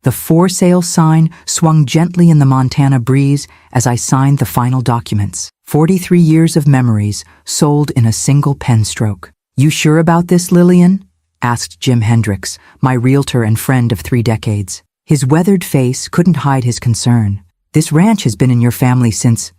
The for sale sign swung gently in the Montana breeze as I signed the final documents. 43 years of memories sold in a single pen stroke. "You sure about this, Lillian?" asked Jim Hendricks, my realtor and friend of 3 decades. His weathered face couldn't hide his concern. "This ranch has been in your family since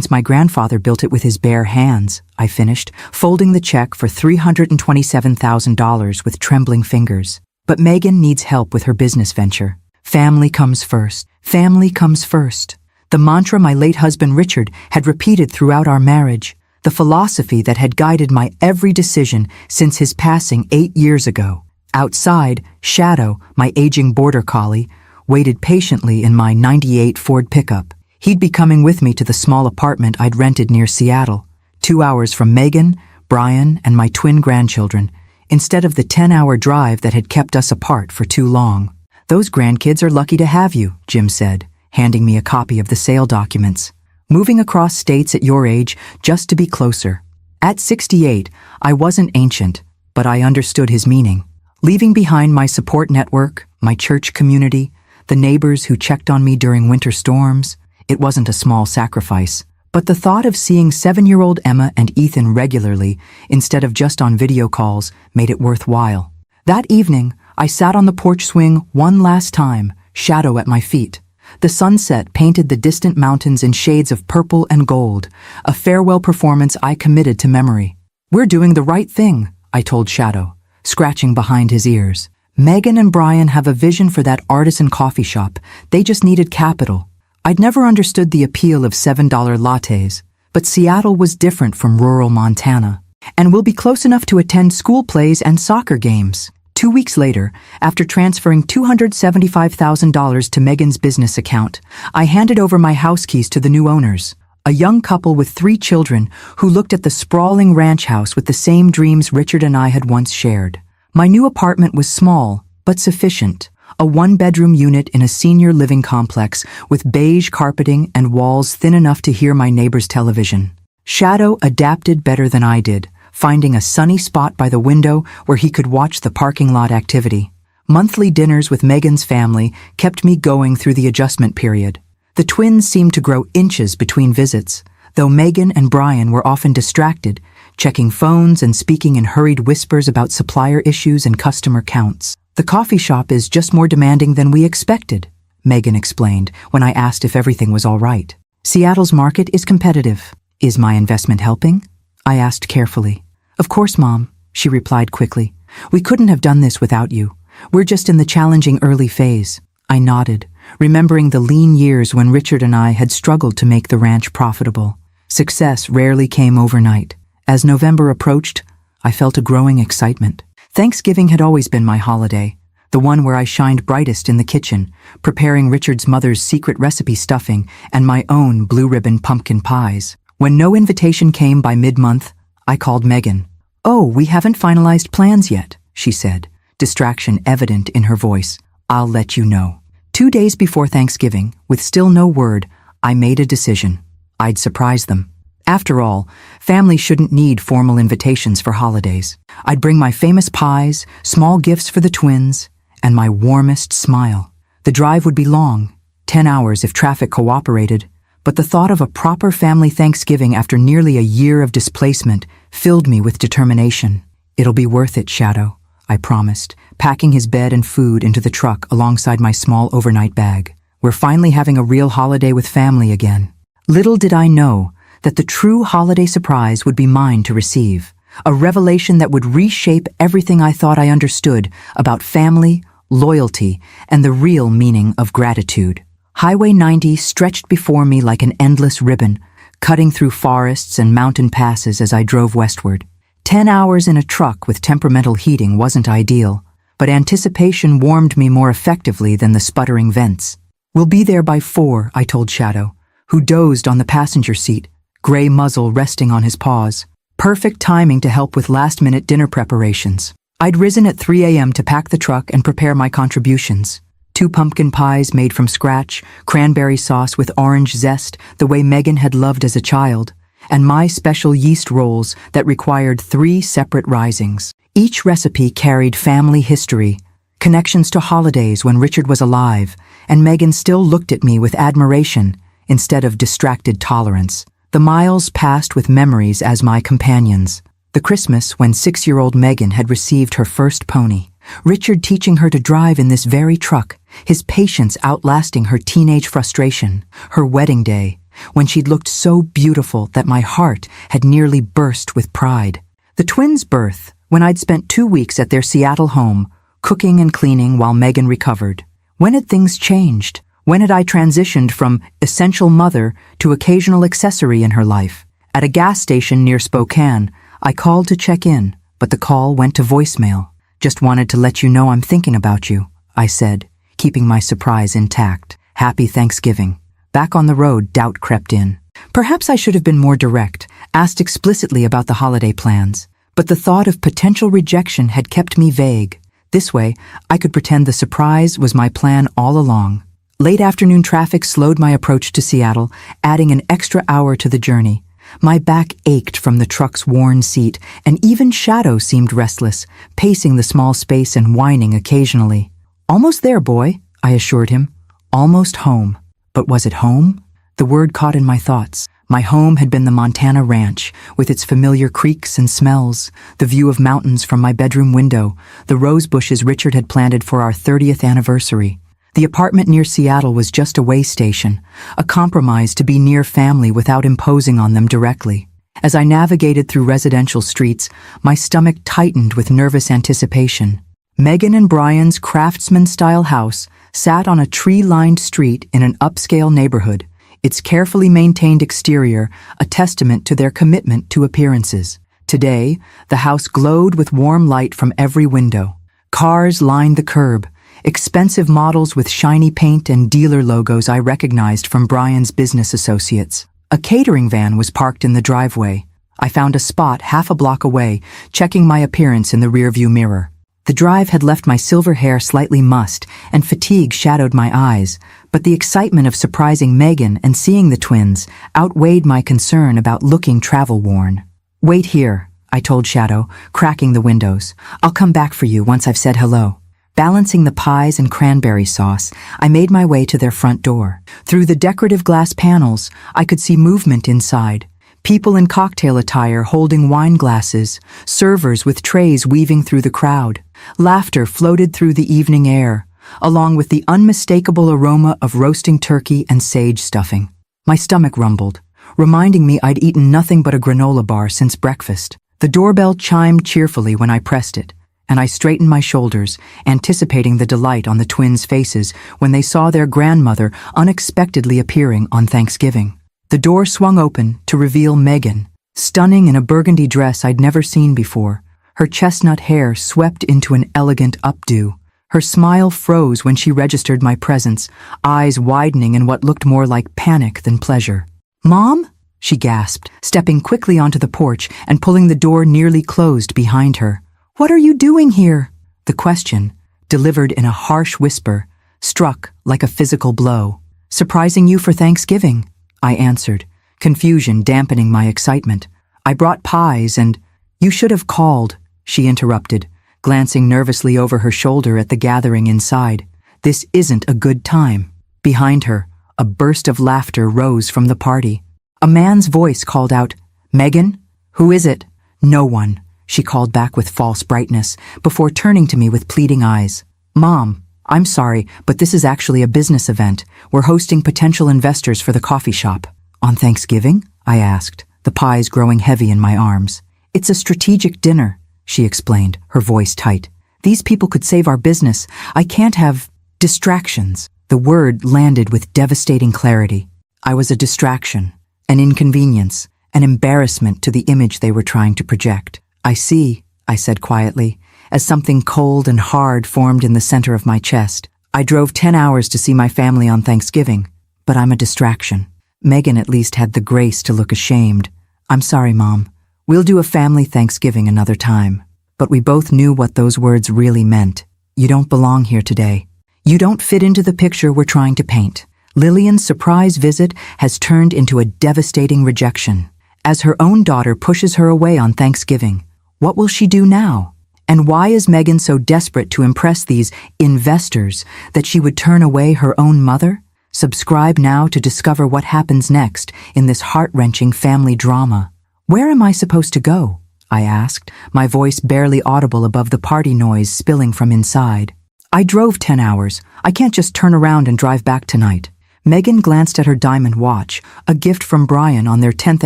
my grandfather built it with his bare hands," I finished, folding the check for $327,000 with trembling fingers. "But Megan needs help with her business venture. Family comes first. Family comes first." The mantra my late husband Richard had repeated throughout our marriage, the philosophy that had guided my every decision since his passing 8 years ago. Outside, Shadow, my aging border collie, waited patiently in my '98 Ford pickup. He'd be coming with me to the small apartment I'd rented near Seattle, 2 hours from Megan, Brian, and my twin grandchildren, instead of the 10-hour drive that had kept us apart for too long. "Those grandkids are lucky to have you," Jim said, handing me a copy of the sale documents. "Moving across states at your age just to be closer." At 68, I wasn't ancient, but I understood his meaning. Leaving behind my support network, my church community, the neighbors who checked on me during winter storms, it wasn't a small sacrifice. But the thought of seeing 7-year-old Emma and Ethan regularly, instead of just on video calls, made it worthwhile. That evening, I sat on the porch swing one last time, Shadow at my feet. The sunset painted the distant mountains in shades of purple and gold, a farewell performance I committed to memory. "We're doing the right thing," I told Shadow, scratching behind his ears. "Megan and Brian have a vision for that artisan coffee shop. They just needed capital." I'd never understood the appeal of $7 lattes, but Seattle was different from rural Montana. "And we'll be close enough to attend school plays and soccer games." 2 weeks later, after transferring $275,000 to Megan's business account, I handed over my house keys to the new owners, a young couple with 3 children who looked at the sprawling ranch house with the same dreams Richard and I had once shared. My new apartment was small, but sufficient. A 1-bedroom unit in a senior living complex with beige carpeting and walls thin enough to hear my neighbor's television. Shadow adapted better than I did, finding a sunny spot by the window where he could watch the parking lot activity. Monthly dinners with Megan's family kept me going through the adjustment period. The twins seemed to grow inches between visits, though Megan and Brian were often distracted, checking phones and speaking in hurried whispers about supplier issues and customer counts. "The coffee shop is just more demanding than we expected," Megan explained when I asked if everything was all right. "Seattle's market is competitive. Is my investment helping?" I asked carefully. "Of course, Mom," she replied quickly. "We couldn't have done this without you. We're just in the challenging early phase." I nodded, remembering the lean years when Richard and I had struggled to make the ranch profitable. Success rarely came overnight. As November approached, I felt a growing excitement. Thanksgiving had always been my holiday, the one where I shined brightest in the kitchen, preparing Richard's mother's secret recipe stuffing and my own blue-ribbon pumpkin pies. When no invitation came by mid-month, I called Megan. "Oh, we haven't finalized plans yet," she said, distraction evident in her voice. "I'll let you know." 2 days before Thanksgiving, with still no word, I made a decision. I'd surprise them. After all, family shouldn't need formal invitations for holidays. I'd bring my famous pies, small gifts for the twins, and my warmest smile. The drive would be long, 10 hours if traffic cooperated, but the thought of a proper family Thanksgiving after nearly a year of displacement filled me with determination. "It'll be worth it, Shadow," I promised, packing his bed and food into the truck alongside my small overnight bag. "We're finally having a real holiday with family again." Little did I know that the true holiday surprise would be mine to receive, a revelation that would reshape everything I thought I understood about family, loyalty, and the real meaning of gratitude. Highway 90 stretched before me like an endless ribbon, cutting through forests and mountain passes as I drove westward. 10 hours in a truck with temperamental heating wasn't ideal, but anticipation warmed me more effectively than the sputtering vents. "We'll be there by 4, I told Shadow, who dozed on the passenger seat, gray muzzle resting on his paws. Perfect timing to help with last-minute dinner preparations. I'd risen at 3 a.m. to pack the truck and prepare my contributions. 2 pumpkin pies made from scratch, cranberry sauce with orange zest, the way Megan had loved as a child, and my special yeast rolls that required 3 separate risings. Each recipe carried family history, connections to holidays when Richard was alive, and Megan still looked at me with admiration instead of distracted tolerance. The miles passed with memories as my companions. The Christmas when 6-year-old Megan had received her first pony. Richard teaching her to drive in this very truck, his patience outlasting her teenage frustration. Her wedding day, when she'd looked so beautiful that my heart had nearly burst with pride. The twins' birth, when I'd spent 2 weeks at their Seattle home, cooking and cleaning while Megan recovered. When had things changed? When had I transitioned from essential mother to occasional accessory in her life? At a gas station near Spokane, I called to check in, but the call went to voicemail. "Just wanted to let you know I'm thinking about you," I said, keeping my surprise intact. "Happy Thanksgiving." Back on the road, doubt crept in. Perhaps I should have been more direct, asked explicitly about the holiday plans, but the thought of potential rejection had kept me vague. This way, I could pretend the surprise was my plan all along. Late afternoon traffic slowed my approach to Seattle, adding an extra hour to the journey. My back ached from the truck's worn seat, and even Shadow seemed restless, pacing the small space and whining occasionally. "Almost there, boy," I assured him. Almost home. But was it home? The word caught in my thoughts. My home had been the Montana ranch, with its familiar creaks and smells, the view of mountains from my bedroom window, the rose bushes Richard had planted for our 30th anniversary. The apartment near Seattle was just a way station, a compromise to be near family without imposing on them directly. As I navigated through residential streets, my stomach tightened with nervous anticipation. Megan and Brian's craftsman-style house sat on a tree-lined street in an upscale neighborhood, its carefully maintained exterior a testament to their commitment to appearances. Today, the house glowed with warm light from every window. Cars lined the curb, expensive models with shiny paint and dealer logos I recognized from Brian's business associates. A catering van was parked in the driveway. I found a spot half a block away, checking my appearance in the rearview mirror. The drive had left my silver hair slightly mussed, and fatigue shadowed my eyes, but the excitement of surprising Megan and seeing the twins outweighed my concern about looking travel-worn. "Wait here," I told Shadow, cracking the windows. "I'll come back for you once I've said hello." Balancing the pies and cranberry sauce, I made my way to their front door. Through the decorative glass panels, I could see movement inside. People in cocktail attire holding wine glasses, servers with trays weaving through the crowd. Laughter floated through the evening air, along with the unmistakable aroma of roasting turkey and sage stuffing. My stomach rumbled, reminding me I'd eaten nothing but a granola bar since breakfast. The doorbell chimed cheerfully when I pressed it, and I straightened my shoulders, anticipating the delight on the twins' faces when they saw their grandmother unexpectedly appearing on Thanksgiving. The door swung open to reveal Megan, stunning in a burgundy dress I'd never seen before. Her chestnut hair swept into an elegant updo. Her smile froze when she registered my presence, eyes widening in what looked more like panic than pleasure. "Mom?" she gasped, stepping quickly onto the porch and pulling the door nearly closed behind her. "What are you doing here?" The question, delivered in a harsh whisper, struck like a physical blow. "Surprising you for Thanksgiving," I answered, confusion dampening my excitement. "I brought pies and—" "You should have called," she interrupted, glancing nervously over her shoulder at the gathering inside. "This isn't a good time." Behind her, a burst of laughter rose from the party. A man's voice called out, "Megan? Who is it?" "No one," she called back with false brightness, before turning to me with pleading eyes. "Mom, I'm sorry, but this is actually a business event. We're hosting potential investors for the coffee shop." "On Thanksgiving?" I asked, the pies growing heavy in my arms. "It's a strategic dinner," she explained, her voice tight. "These people could save our business. I can't have distractions." The word landed with devastating clarity. I was a distraction, an inconvenience, an embarrassment to the image they were trying to project. "I see," I said quietly, as something cold and hard formed in the center of my chest. "I drove 10 hours to see my family on Thanksgiving, but I'm a distraction." Megan at least had the grace to look ashamed. "I'm sorry, Mom. We'll do a family Thanksgiving another time." But we both knew what those words really meant. You don't belong here today. You don't fit into the picture we're trying to paint. Lillian's surprise visit has turned into a devastating rejection. As her own daughter pushes her away on Thanksgiving, what will she do now? And why is Megan so desperate to impress these investors that she would turn away her own mother? Subscribe now to discover what happens next in this heart-wrenching family drama. Where am I supposed to go? I asked, my voice barely audible above the party noise spilling from inside. I drove 10 hours. I can't just turn around and drive back tonight. Megan glanced at her diamond watch, a gift from Brian on their 10th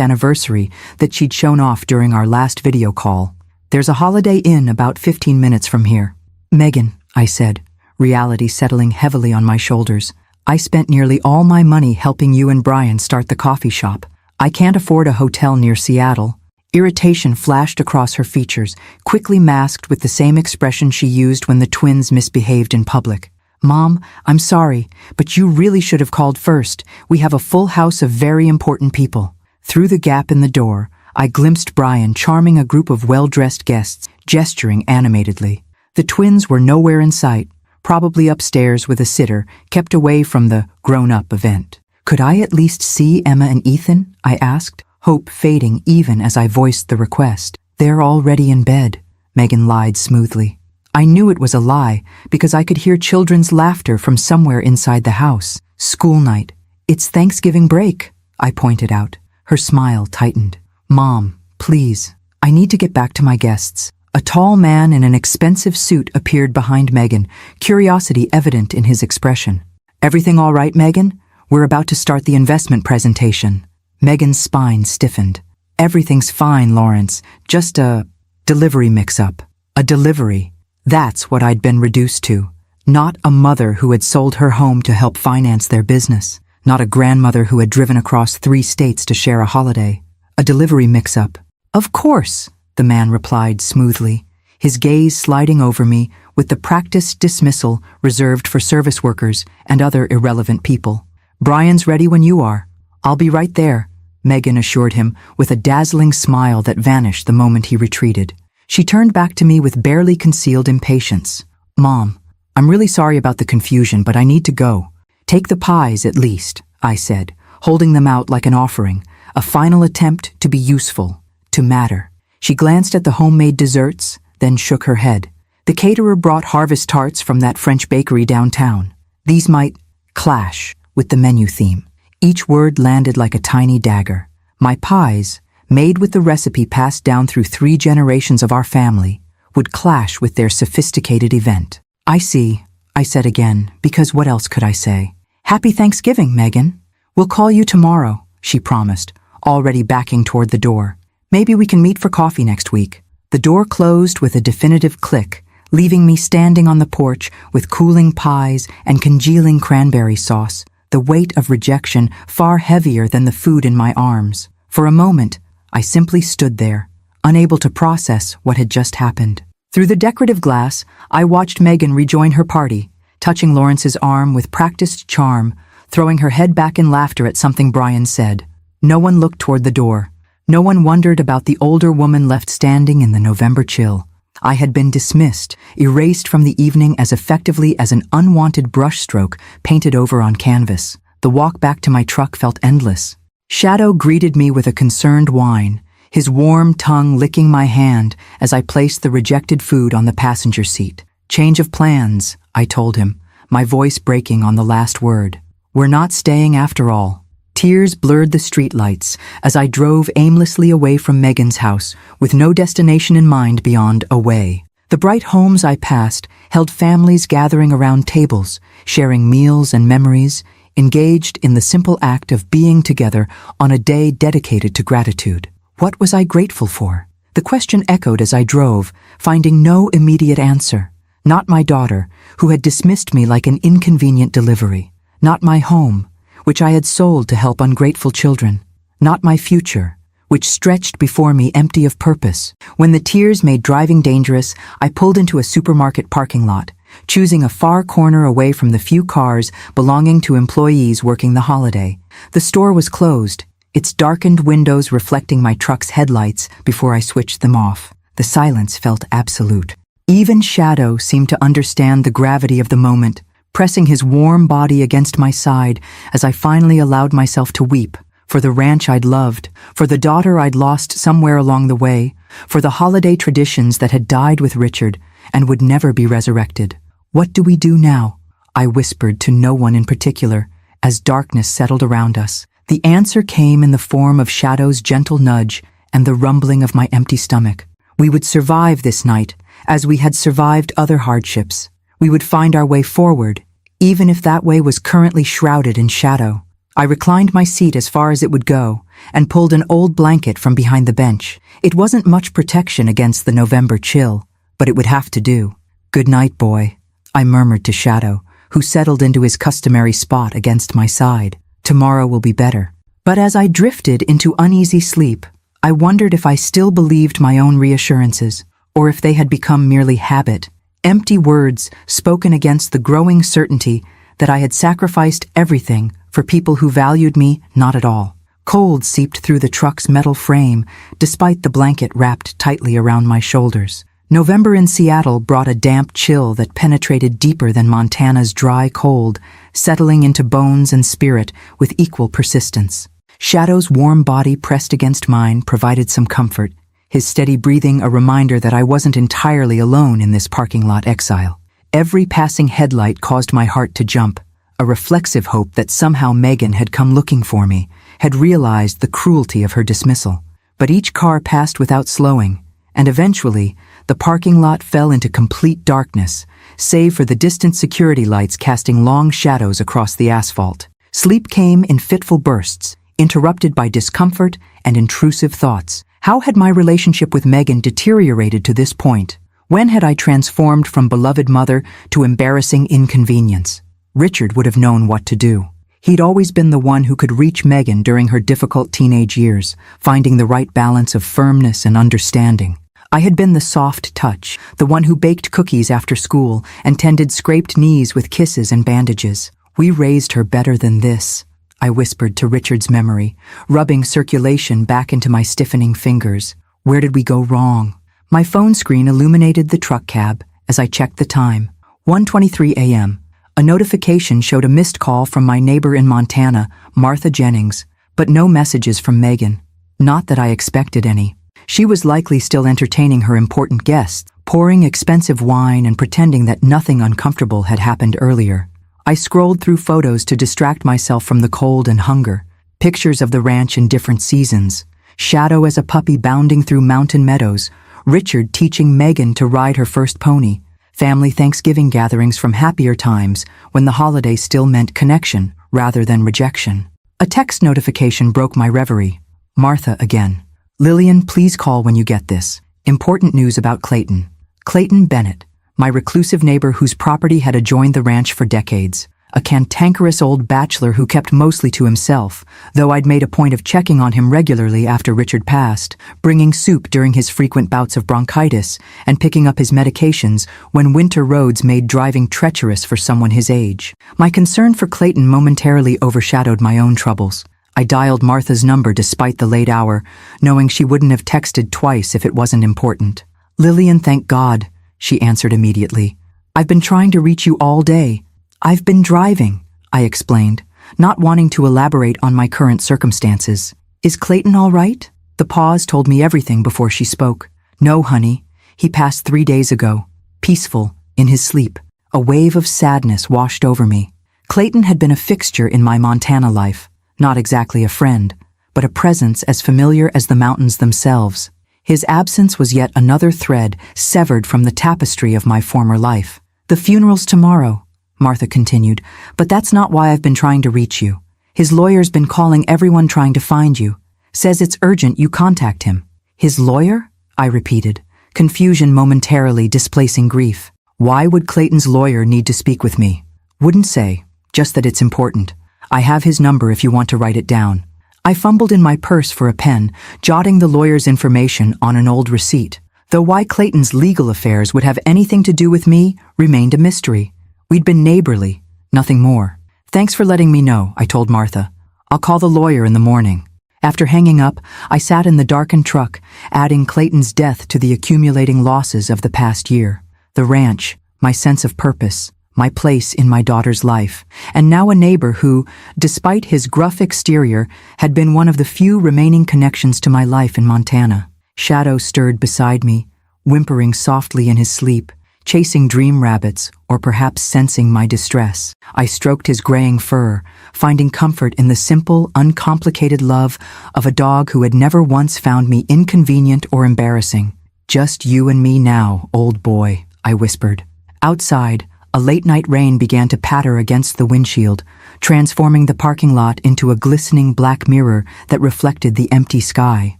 anniversary that she'd shown off during our last video call. There's a Holiday Inn about 15 minutes from here. Megan, I said, reality settling heavily on my shoulders. I spent nearly all my money helping you and Brian start the coffee shop. I can't afford a hotel near Seattle. Irritation flashed across her features, quickly masked with the same expression she used when the twins misbehaved in public. Mom, I'm sorry, but you really should have called first. We have a full house of very important people. Through the gap in the door, I glimpsed Brian charming a group of well-dressed guests, gesturing animatedly. The twins were nowhere in sight, probably upstairs with a sitter, kept away from the grown-up event. Could I at least see Emma and Ethan? I asked, hope fading even as I voiced the request. They're already in bed, Megan lied smoothly. I knew it was a lie because I could hear children's laughter from somewhere inside the house. School night. It's Thanksgiving break, I pointed out. Her smile tightened. Mom, please, I need to get back to my guests. A tall man in an expensive suit appeared behind Megan, curiosity evident in his expression. Everything all right, Megan? We're about to start the investment presentation. Megan's spine stiffened. Everything's fine, Lawrence. Just a delivery mix-up. A delivery. That's what I'd been reduced to. Not a mother who had sold her home to help finance their business. Not a grandmother who had driven across 3 states to share a holiday. A delivery mix-up. Of course, the man replied smoothly, his gaze sliding over me with the practiced dismissal reserved for service workers and other irrelevant people. Brian's ready when you are. I'll be right there, Megan assured him with a dazzling smile that vanished the moment he retreated. She turned back to me with barely concealed impatience. Mom, I'm really sorry about the confusion, but I need to go. Take the pies at least, I said, holding them out like an offering, a final attempt to be useful, to matter. She glanced at the homemade desserts, then shook her head. The caterer brought harvest tarts from that French bakery downtown. These might clash with the menu theme. Each word landed like a tiny dagger. My pies, made with the recipe passed down through 3 generations of our family, would clash with their sophisticated event. I see, I said again, because what else could I say? Happy Thanksgiving, Megan. We'll call you tomorrow, she promised, already backing toward the door. Maybe we can meet for coffee next week. The door closed with a definitive click, leaving me standing on the porch with cooling pies and congealing cranberry sauce, the weight of rejection far heavier than the food in my arms. For a moment, I simply stood there, unable to process what had just happened. Through the decorative glass, I watched Megan rejoin her party, touching Lawrence's arm with practiced charm, throwing her head back in laughter at something Brian said. No one looked toward the door. No one wondered about the older woman left standing in the November chill. I had been dismissed, erased from the evening as effectively as an unwanted brushstroke painted over on canvas. The walk back to my truck felt endless. Shadow greeted me with a concerned whine, his warm tongue licking my hand as I placed the rejected food on the passenger seat. Change of plans, I told him, my voice breaking on the last word. We're not staying after all. Tears blurred the streetlights as I drove aimlessly away from Megan's house, with no destination in mind beyond away. The bright homes I passed held families gathering around tables, sharing meals and memories, engaged in the simple act of being together on a day dedicated to gratitude. What was I grateful for? The question echoed as I drove, finding no immediate answer. Not my daughter, who had dismissed me like an inconvenient delivery. Not my home, which I had sold to help ungrateful children. Not my future, which stretched before me empty of purpose. When the tears made driving dangerous, I pulled into a supermarket parking lot, choosing a far corner away from the few cars belonging to employees working the holiday. The store was closed, its darkened windows reflecting my truck's headlights before I switched them off. The silence felt absolute. Even Shadow seemed to understand the gravity of the moment, pressing his warm body against my side as I finally allowed myself to weep, for the ranch I'd loved, for the daughter I'd lost somewhere along the way, for the holiday traditions that had died with Richard and would never be resurrected. What do we do now? I whispered to no one in particular as darkness settled around us. The answer came in the form of Shadow's gentle nudge and the rumbling of my empty stomach. We would survive this night as we had survived other hardships. We would find our way forward, even if that way was currently shrouded in shadow. I reclined my seat as far as it would go and pulled an old blanket from behind the bench. It wasn't much protection against the November chill, but it would have to do. "Good night, boy," I murmured to Shadow, who settled into his customary spot against my side. "Tomorrow will be better." But as I drifted into uneasy sleep, I wondered if I still believed my own reassurances, or if they had become merely habit, empty words spoken against the growing certainty that I had sacrificed everything for people who valued me not at all. Cold seeped through the truck's metal frame, despite the blanket wrapped tightly around my shoulders. November in Seattle brought a damp chill that penetrated deeper than Montana's dry cold, settling into bones and spirit with equal persistence. Shadow's warm body pressed against mine provided some comfort, his steady breathing a reminder that I wasn't entirely alone in this parking lot exile. Every passing headlight caused my heart to jump, a reflexive hope that somehow Megan had come looking for me, had realized the cruelty of her dismissal. But each car passed without slowing, and eventually, the parking lot fell into complete darkness, save for the distant security lights casting long shadows across the asphalt. Sleep came in fitful bursts, interrupted by discomfort and intrusive thoughts. How had my relationship with Megan deteriorated to this point? When had I transformed from beloved mother to embarrassing inconvenience? Richard would have known what to do. He'd always been the one who could reach Megan during her difficult teenage years, finding the right balance of firmness and understanding. I had been the soft touch, the one who baked cookies after school and tended scraped knees with kisses and bandages. "We raised her better than this," I whispered to Richard's memory, rubbing circulation back into my stiffening fingers. Where did we go wrong? My phone screen illuminated the truck cab as I checked the time. 1:23 a.m. A notification showed a missed call from my neighbor in Montana, Martha Jennings, but no messages from Megan. Not that I expected any. She was likely still entertaining her important guests, pouring expensive wine and pretending that nothing uncomfortable had happened earlier. I scrolled through photos to distract myself from the cold and hunger. Pictures of the ranch in different seasons. Shadow as a puppy bounding through mountain meadows. Richard teaching Megan to ride her first pony. Family Thanksgiving gatherings from happier times when the holiday still meant connection rather than rejection. A text notification broke my reverie. Martha again. "Lillian, please call when you get this. Important news about Clayton. Clayton Bennett, my reclusive neighbor whose property had adjoined the ranch for decades. A cantankerous old bachelor who kept mostly to himself, though I'd made a point of checking on him regularly after Richard passed, bringing soup during his frequent bouts of bronchitis, and picking up his medications when winter roads made driving treacherous for someone his age. My concern for Clayton momentarily overshadowed my own troubles. I dialed Martha's number despite the late hour, knowing she wouldn't have texted twice if it wasn't important. "Lillian, thank God," she answered immediately. "I've been trying to reach you all day." "I've been driving," I explained, not wanting to elaborate on my current circumstances. "Is Clayton all right?" The pause told me everything before she spoke. "No, honey. He passed 3 days ago. Peaceful, in his sleep." A wave of sadness washed over me. Clayton had been a fixture in my Montana life. Not exactly a friend, but a presence as familiar as the mountains themselves. His absence was yet another thread severed from the tapestry of my former life. "The funeral's tomorrow," Martha continued, "but that's not why I've been trying to reach you. His lawyer's been calling everyone trying to find you. Says it's urgent you contact him." "His lawyer?" I repeated, confusion momentarily displacing grief. Why would Clayton's lawyer need to speak with me? "Wouldn't say, just that it's important. I have his number if you want to write it down." I fumbled in my purse for a pen, jotting the lawyer's information on an old receipt. Though why Clayton's legal affairs would have anything to do with me remained a mystery. We'd been neighborly, nothing more. "Thanks for letting me know," I told Martha. "I'll call the lawyer in the morning." After hanging up, I sat in the darkened truck, adding Clayton's death to the accumulating losses of the past year. The ranch, my sense of purpose, my place in my daughter's life, and now a neighbor who, despite his gruff exterior, had been one of the few remaining connections to my life in Montana. Shadow stirred beside me, whimpering softly in his sleep, chasing dream rabbits, or perhaps sensing my distress. I stroked his graying fur, finding comfort in the simple, uncomplicated love of a dog who had never once found me inconvenient or embarrassing. "Just you and me now, old boy," I whispered. Outside, a late-night rain began to patter against the windshield, transforming the parking lot into a glistening black mirror that reflected the empty sky.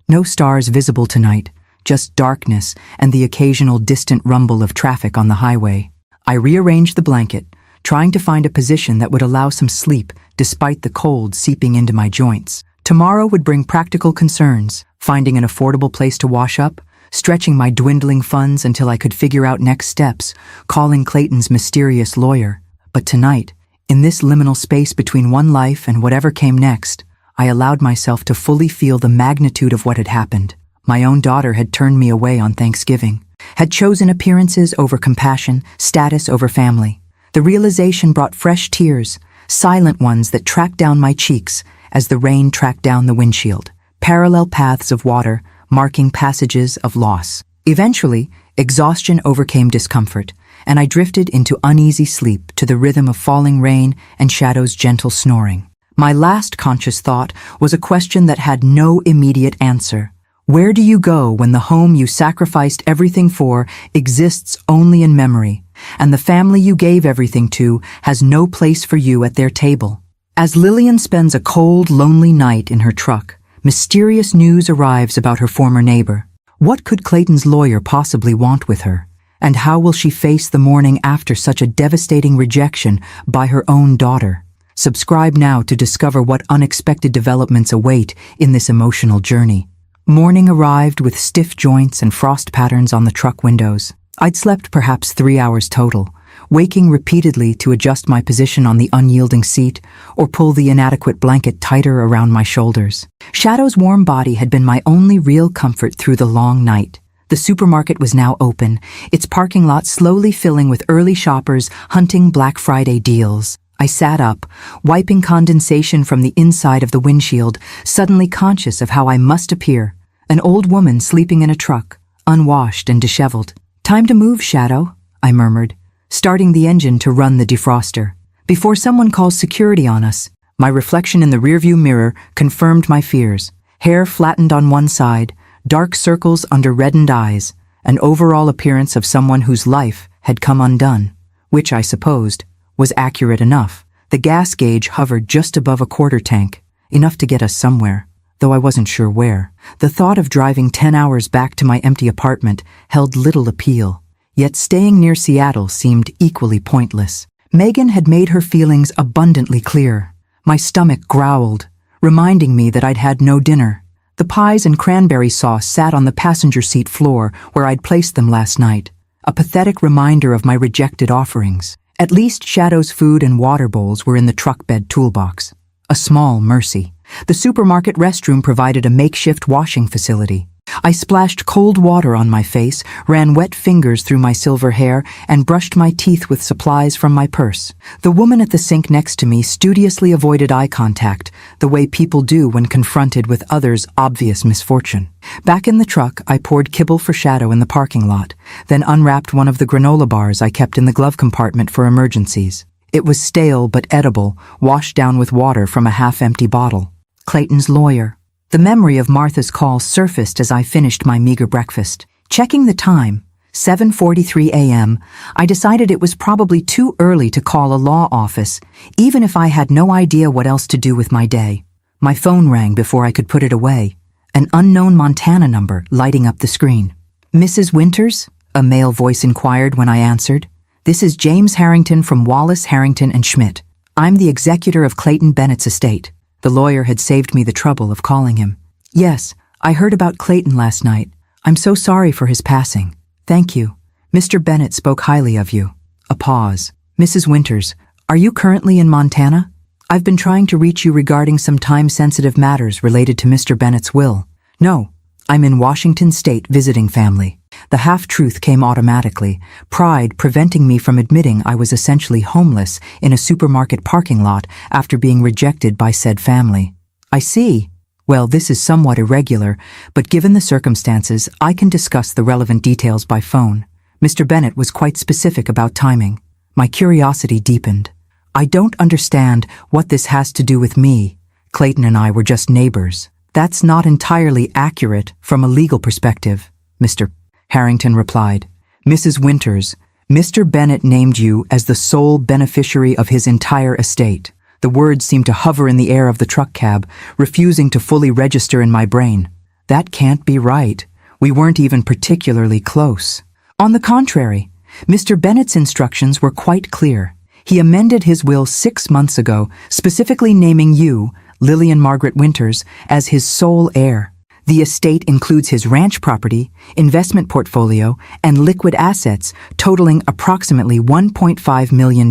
No stars visible tonight, just darkness and the occasional distant rumble of traffic on the highway. I rearranged the blanket, trying to find a position that would allow some sleep despite the cold seeping into my joints. Tomorrow would bring practical concerns, finding an affordable place to wash up, stretching my dwindling funds until I could figure out next steps, calling Clayton's mysterious lawyer. But tonight, in this liminal space between one life and whatever came next, I allowed myself to fully feel the magnitude of what had happened. My own daughter had turned me away on Thanksgiving, had chosen appearances over compassion, status over family. The realization brought fresh tears, silent ones that tracked down my cheeks as the rain tracked down the windshield, parallel paths of water, marking passages of loss. Eventually, exhaustion overcame discomfort, and I drifted into uneasy sleep to the rhythm of falling rain and Shadow's gentle snoring. My last conscious thought was a question that had no immediate answer. Where do you go when the home you sacrificed everything for exists only in memory, and the family you gave everything to has no place for you at their table? As Lillian spends a cold, lonely night in her truck, mysterious news arrives about her former neighbor. What could Clayton's lawyer possibly want with her? And how will she face the morning after such a devastating rejection by her own daughter? Subscribe now to discover what unexpected developments await in this emotional journey. Morning arrived with stiff joints and frost patterns on the truck windows. I'd slept perhaps 3 hours total, waking repeatedly to adjust my position on the unyielding seat or pull the inadequate blanket tighter around my shoulders. Shadow's warm body had been my only real comfort through the long night. The supermarket was now open, its parking lot slowly filling with early shoppers hunting Black Friday deals. I sat up, wiping condensation from the inside of the windshield, suddenly conscious of how I must appear. An old woman sleeping in a truck, unwashed and disheveled. "Time to move, Shadow," I murmured, starting the engine to run the defroster. Before someone calls security on us, my reflection in the rearview mirror confirmed my fears. Hair flattened on one side, dark circles under reddened eyes, an overall appearance of someone whose life had come undone, which I supposed was accurate enough. The gas gauge hovered just above a quarter tank, enough to get us somewhere, though I wasn't sure where. The thought of driving 10 hours back to my empty apartment held little appeal, yet staying near Seattle seemed equally pointless. Megan had made her feelings abundantly clear. My stomach growled, reminding me that I'd had no dinner. The pies and cranberry sauce sat on the passenger seat floor where I'd placed them last night, a pathetic reminder of my rejected offerings. At least Shadow's food and water bowls were in the truck bed toolbox. A small mercy. The supermarket restroom provided a makeshift washing facility. I splashed cold water on my face, ran wet fingers through my silver hair, and brushed my teeth with supplies from my purse. The woman at the sink next to me studiously avoided eye contact, the way people do when confronted with others' obvious misfortune. Back in the truck, I poured kibble for Shadow in the parking lot, then unwrapped one of the granola bars I kept in the glove compartment for emergencies. It was stale but edible, washed down with water from a half-empty bottle. Clayton's lawyer. The memory of Martha's call surfaced as I finished my meager breakfast. Checking the time, 7:43 a.m., I decided it was probably too early to call a law office, even if I had no idea what else to do with my day. My phone rang before I could put it away, an unknown Montana number lighting up the screen. "Mrs. Winters?" a male voice inquired when I answered. "This is James Harrington from Wallace, Harrington & Schmidt. I'm the executor of Clayton Bennett's estate." The lawyer had saved me the trouble of calling him. "Yes, I heard about Clayton last night. I'm so sorry for his passing." "Thank you. Mr. Bennett spoke highly of you." A pause. "Mrs. Winters, are you currently in Montana? I've been trying to reach you regarding some time-sensitive matters related to Mr. Bennett's will." "No, I'm in Washington State visiting family." The half-truth came automatically, pride preventing me from admitting I was essentially homeless in a supermarket parking lot after being rejected by said family. "I see. Well, this is somewhat irregular, but given the circumstances, I can discuss the relevant details by phone. Mr. Bennett was quite specific about timing. My curiosity deepened. I don't understand what this has to do with me. Clayton and I were just neighbors. That's not entirely accurate from a legal perspective, Mr. Harrington replied. Mrs. Winters, Mr. Bennett named you as the sole beneficiary of his entire estate. The words seemed to hover in the air of the truck cab, refusing to fully register in my brain. That can't be right. We weren't even particularly close. On the contrary, Mr. Bennett's instructions were quite clear. He amended his will 6 months ago, specifically naming you, Lillian Margaret Winters, as his sole heir. The estate includes his ranch property, investment portfolio, and liquid assets totaling approximately $1.5 million.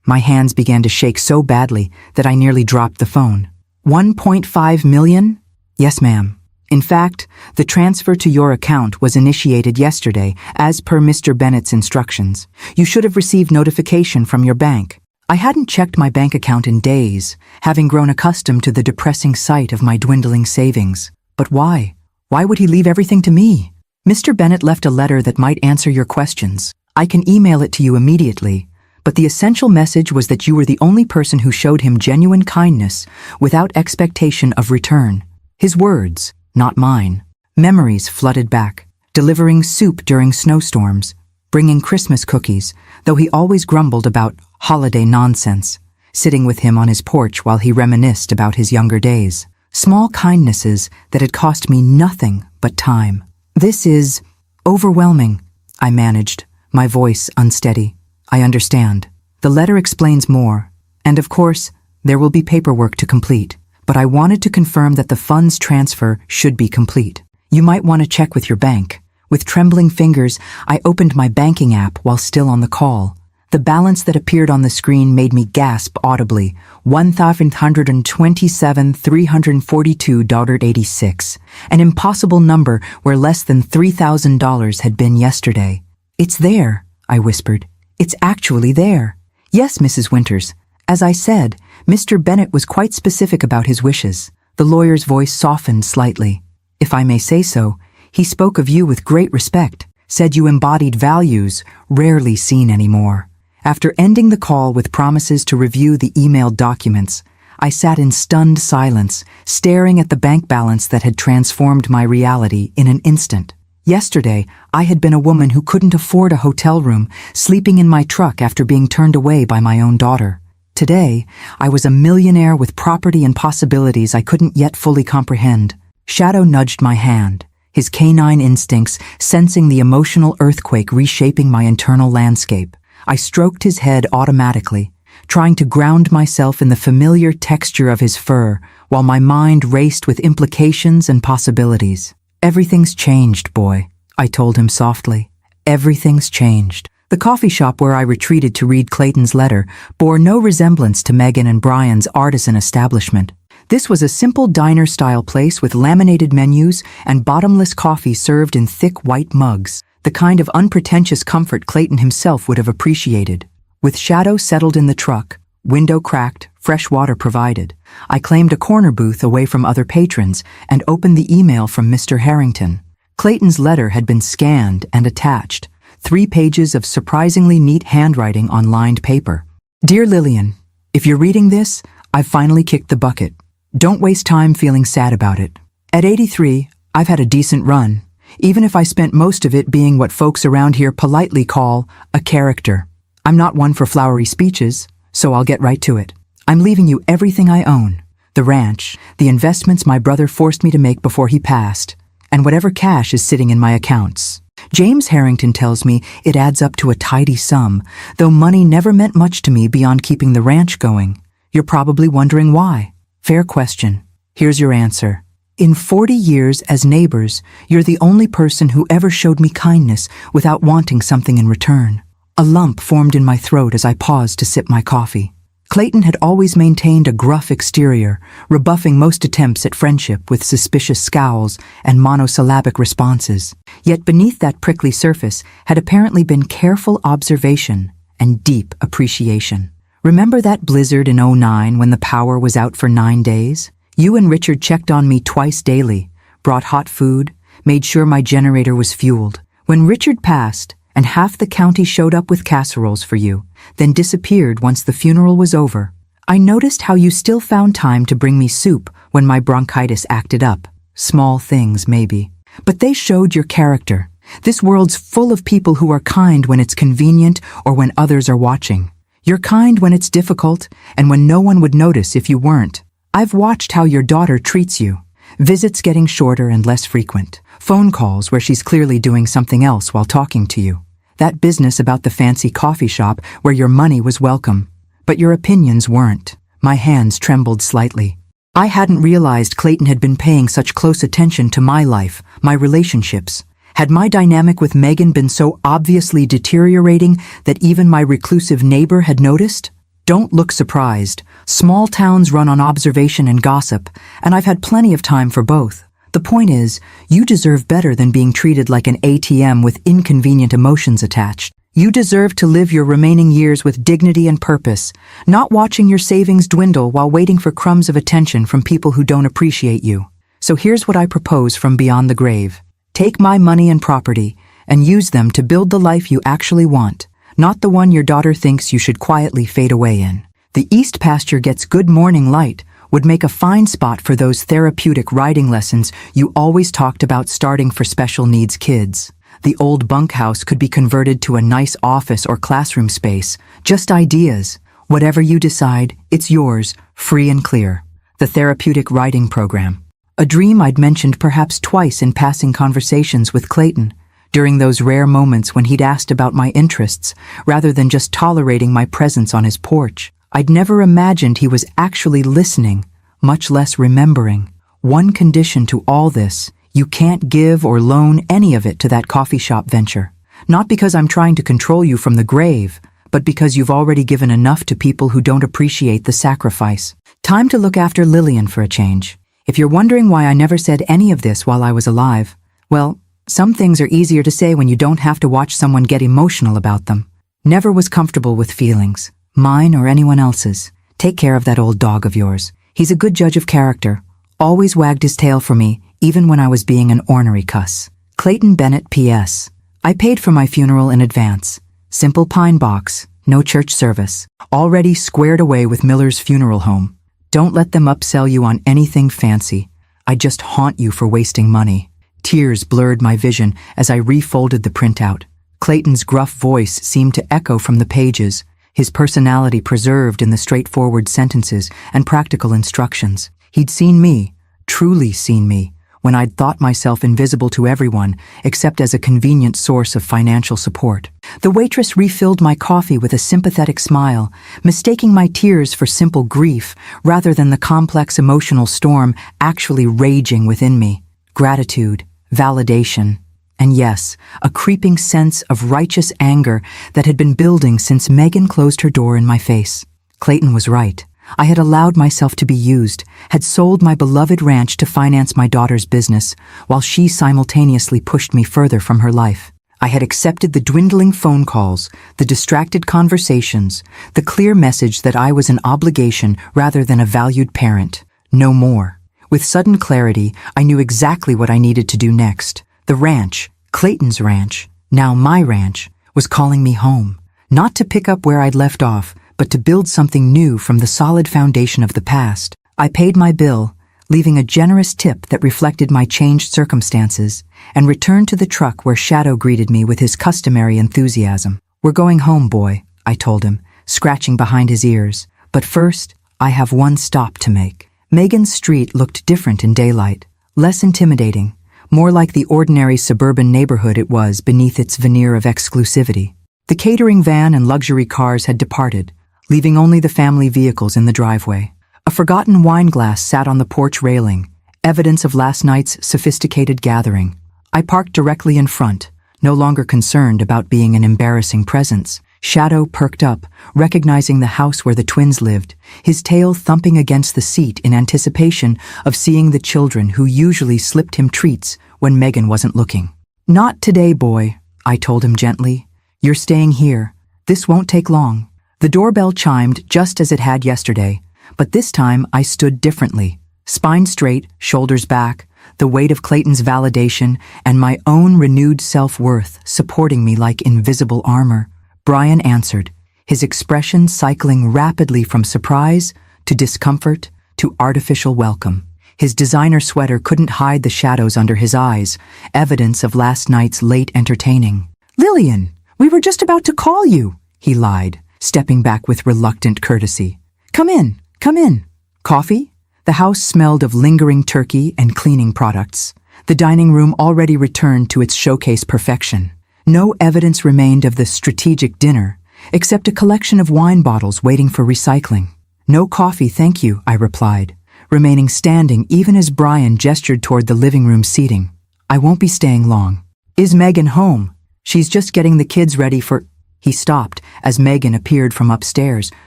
My hands began to shake so badly that I nearly dropped the phone. 1.5 million? Yes, ma'am. In fact, the transfer to your account was initiated yesterday, as per Mr. Bennett's instructions. You should have received notification from your bank. I hadn't checked my bank account in days, having grown accustomed to the depressing sight of my dwindling savings. But why? Why would he leave everything to me? Mr. Bennett left a letter that might answer your questions. I can email it to you immediately. But the essential message was that you were the only person who showed him genuine kindness without expectation of return. His words, not mine. Memories flooded back, delivering soup during snowstorms, bringing Christmas cookies, though he always grumbled about holiday nonsense, sitting with him on his porch while he reminisced about his younger days. Small kindnesses that had cost me nothing but time. This is overwhelming, I managed, my voice unsteady. I understand. The letter explains more, and of course, there will be paperwork to complete, but I wanted to confirm that the funds transfer should be complete. You might want to check with your bank. With trembling fingers, I opened my banking app while still on the call. The balance that appeared on the screen made me gasp audibly, $1,127,342.86, an impossible number where less than $3,000 had been yesterday. It's there, I whispered. It's actually there. Yes, Mrs. Winters. As I said, Mr. Bennett was quite specific about his wishes. The lawyer's voice softened slightly. If I may say so, he spoke of you with great respect, said you embodied values rarely seen anymore. After ending the call with promises to review the emailed documents, I sat in stunned silence, staring at the bank balance that had transformed my reality in an instant. Yesterday, I had been a woman who couldn't afford a hotel room, sleeping in my truck after being turned away by my own daughter. Today, I was a millionaire with property and possibilities I couldn't yet fully comprehend. Shadow nudged my hand, his canine instincts sensing the emotional earthquake reshaping my internal landscape. I stroked his head automatically, trying to ground myself in the familiar texture of his fur, while my mind raced with implications and possibilities. Everything's changed, boy, I told him softly. Everything's changed. The coffee shop where I retreated to read Clayton's letter bore no resemblance to Megan and Brian's artisan establishment. This was a simple diner-style place with laminated menus and bottomless coffee served in thick white mugs, the kind of unpretentious comfort Clayton himself would have appreciated. With Shadow settled in the truck, window cracked, fresh water provided, I claimed a corner booth away from other patrons and opened the email from Mr. Harrington. Clayton's letter had been scanned and attached, 3 pages of surprisingly neat handwriting on lined paper. Dear Lillian, if you're reading this, I've finally kicked the bucket. Don't waste time feeling sad about it. At 83, I've had a decent run, even if I spent most of it being what folks around here politely call a character. I'm not one for flowery speeches, so I'll get right to it. I'm leaving you everything I own. The ranch, the investments my brother forced me to make before he passed, and whatever cash is sitting in my accounts. James Harrington tells me it adds up to a tidy sum, though money never meant much to me beyond keeping the ranch going. You're probably wondering why. Fair question. Here's your answer. In 40 years as neighbors, you're the only person who ever showed me kindness without wanting something in return. A lump formed in my throat as I paused to sip my coffee. Clayton had always maintained a gruff exterior, rebuffing most attempts at friendship with suspicious scowls and monosyllabic responses. Yet beneath that prickly surface had apparently been careful observation and deep appreciation. Remember that blizzard in '09 when the power was out for 9 days? You and Richard checked on me twice daily, brought hot food, made sure my generator was fueled. When Richard passed, and half the county showed up with casseroles for you, then disappeared once the funeral was over, I noticed how you still found time to bring me soup when my bronchitis acted up. Small things, maybe. But they showed your character. This world's full of people who are kind when it's convenient or when others are watching. You're kind when it's difficult and when no one would notice if you weren't. I've watched how your daughter treats you. Visits getting shorter and less frequent. Phone calls where she's clearly doing something else while talking to you. That business about the fancy coffee shop where your money was welcome, but your opinions weren't. My hands trembled slightly. I hadn't realized Clayton had been paying such close attention to my life, my relationships. Had my dynamic with Megan been so obviously deteriorating that even my reclusive neighbor had noticed? Don't look surprised. Small towns run on observation and gossip, and I've had plenty of time for both. The point is, you deserve better than being treated like an ATM with inconvenient emotions attached. You deserve to live your remaining years with dignity and purpose, not watching your savings dwindle while waiting for crumbs of attention from people who don't appreciate you. So here's what I propose from beyond the grave. Take my money and property and use them to build the life you actually want, not the one your daughter thinks you should quietly fade away in. The east pasture gets good morning light, would make a fine spot for those therapeutic riding lessons you always talked about starting for special needs kids. The old bunkhouse could be converted to a nice office or classroom space. Just ideas. Whatever you decide, it's yours, free and clear. The therapeutic riding program. A dream I'd mentioned perhaps twice in passing conversations with Clayton, during those rare moments when he'd asked about my interests, rather than just tolerating my presence on his porch. I'd never imagined he was actually listening, much less remembering. One condition to all this: you can't give or loan any of it to that coffee shop venture. Not because I'm trying to control you from the grave, but because you've already given enough to people who don't appreciate the sacrifice. Time to look after Lillian for a change. If you're wondering why I never said any of this while I was alive, well, some things are easier to say when you don't have to watch someone get emotional about them. Never was comfortable with feelings, mine or anyone else's. Take care of that old dog of yours. He's a good judge of character. Always wagged his tail for me, even when I was being an ornery cuss. Clayton Bennett P.S. I paid for my funeral in advance. Simple pine box, no church service. Already squared away with Miller's funeral home. Don't let them upsell you on anything fancy. I just haunt you for wasting money. Tears blurred my vision as I refolded the printout. Clayton's gruff voice seemed to echo from the pages, his personality preserved in the straightforward sentences and practical instructions. He'd seen me, truly seen me, when I'd thought myself invisible to everyone except as a convenient source of financial support. The waitress refilled my coffee with a sympathetic smile, mistaking my tears for simple grief rather than the complex emotional storm actually raging within me. Gratitude, validation, and yes, a creeping sense of righteous anger that had been building since Megan closed her door in my face. Clayton was right. I had allowed myself to be used, had sold my beloved ranch to finance my daughter's business, while she simultaneously pushed me further from her life. I had accepted the dwindling phone calls, the distracted conversations, the clear message that I was an obligation rather than a valued parent. No more. With sudden clarity, I knew exactly what I needed to do next. The ranch, Clayton's ranch, now my ranch, was calling me home. Not to pick up where I'd left off, but to build something new from the solid foundation of the past. I paid my bill, leaving a generous tip that reflected my changed circumstances, and returned to the truck where Shadow greeted me with his customary enthusiasm. "We're going home, boy," I told him, scratching behind his ears. "But first, I have one stop to make." Megan's street looked different in daylight, less intimidating, more like the ordinary suburban neighborhood it was beneath its veneer of exclusivity. The catering van and luxury cars had departed, leaving only the family vehicles in the driveway. A forgotten wine glass sat on the porch railing, evidence of last night's sophisticated gathering. I parked directly in front, no longer concerned about being an embarrassing presence. Shadow perked up, recognizing the house where the twins lived, his tail thumping against the seat in anticipation of seeing the children who usually slipped him treats when Megan wasn't looking. "Not today, boy," I told him gently. "You're staying here. This won't take long." The doorbell chimed just as it had yesterday, but this time I stood differently, Spine straight, shoulders back, the weight of Clayton's validation and my own renewed self-worth supporting me like invisible armor. Brian answered, his expression cycling rapidly from surprise to discomfort to artificial welcome. His designer sweater couldn't hide the shadows under his eyes, evidence of last night's late entertaining. "Lillian, we were just about to call you," he lied, stepping back with reluctant courtesy. Come in, come in. Coffee?" The house smelled of lingering turkey and cleaning products. The dining room already returned to its showcase perfection. No evidence remained of the strategic dinner, except a collection of wine bottles waiting for recycling. "No coffee, thank you," I replied, remaining standing even as Brian gestured toward the living room seating. "I won't be staying long." "Is Megan home?" "She's just getting the kids ready for—" He stopped as Megan appeared from upstairs,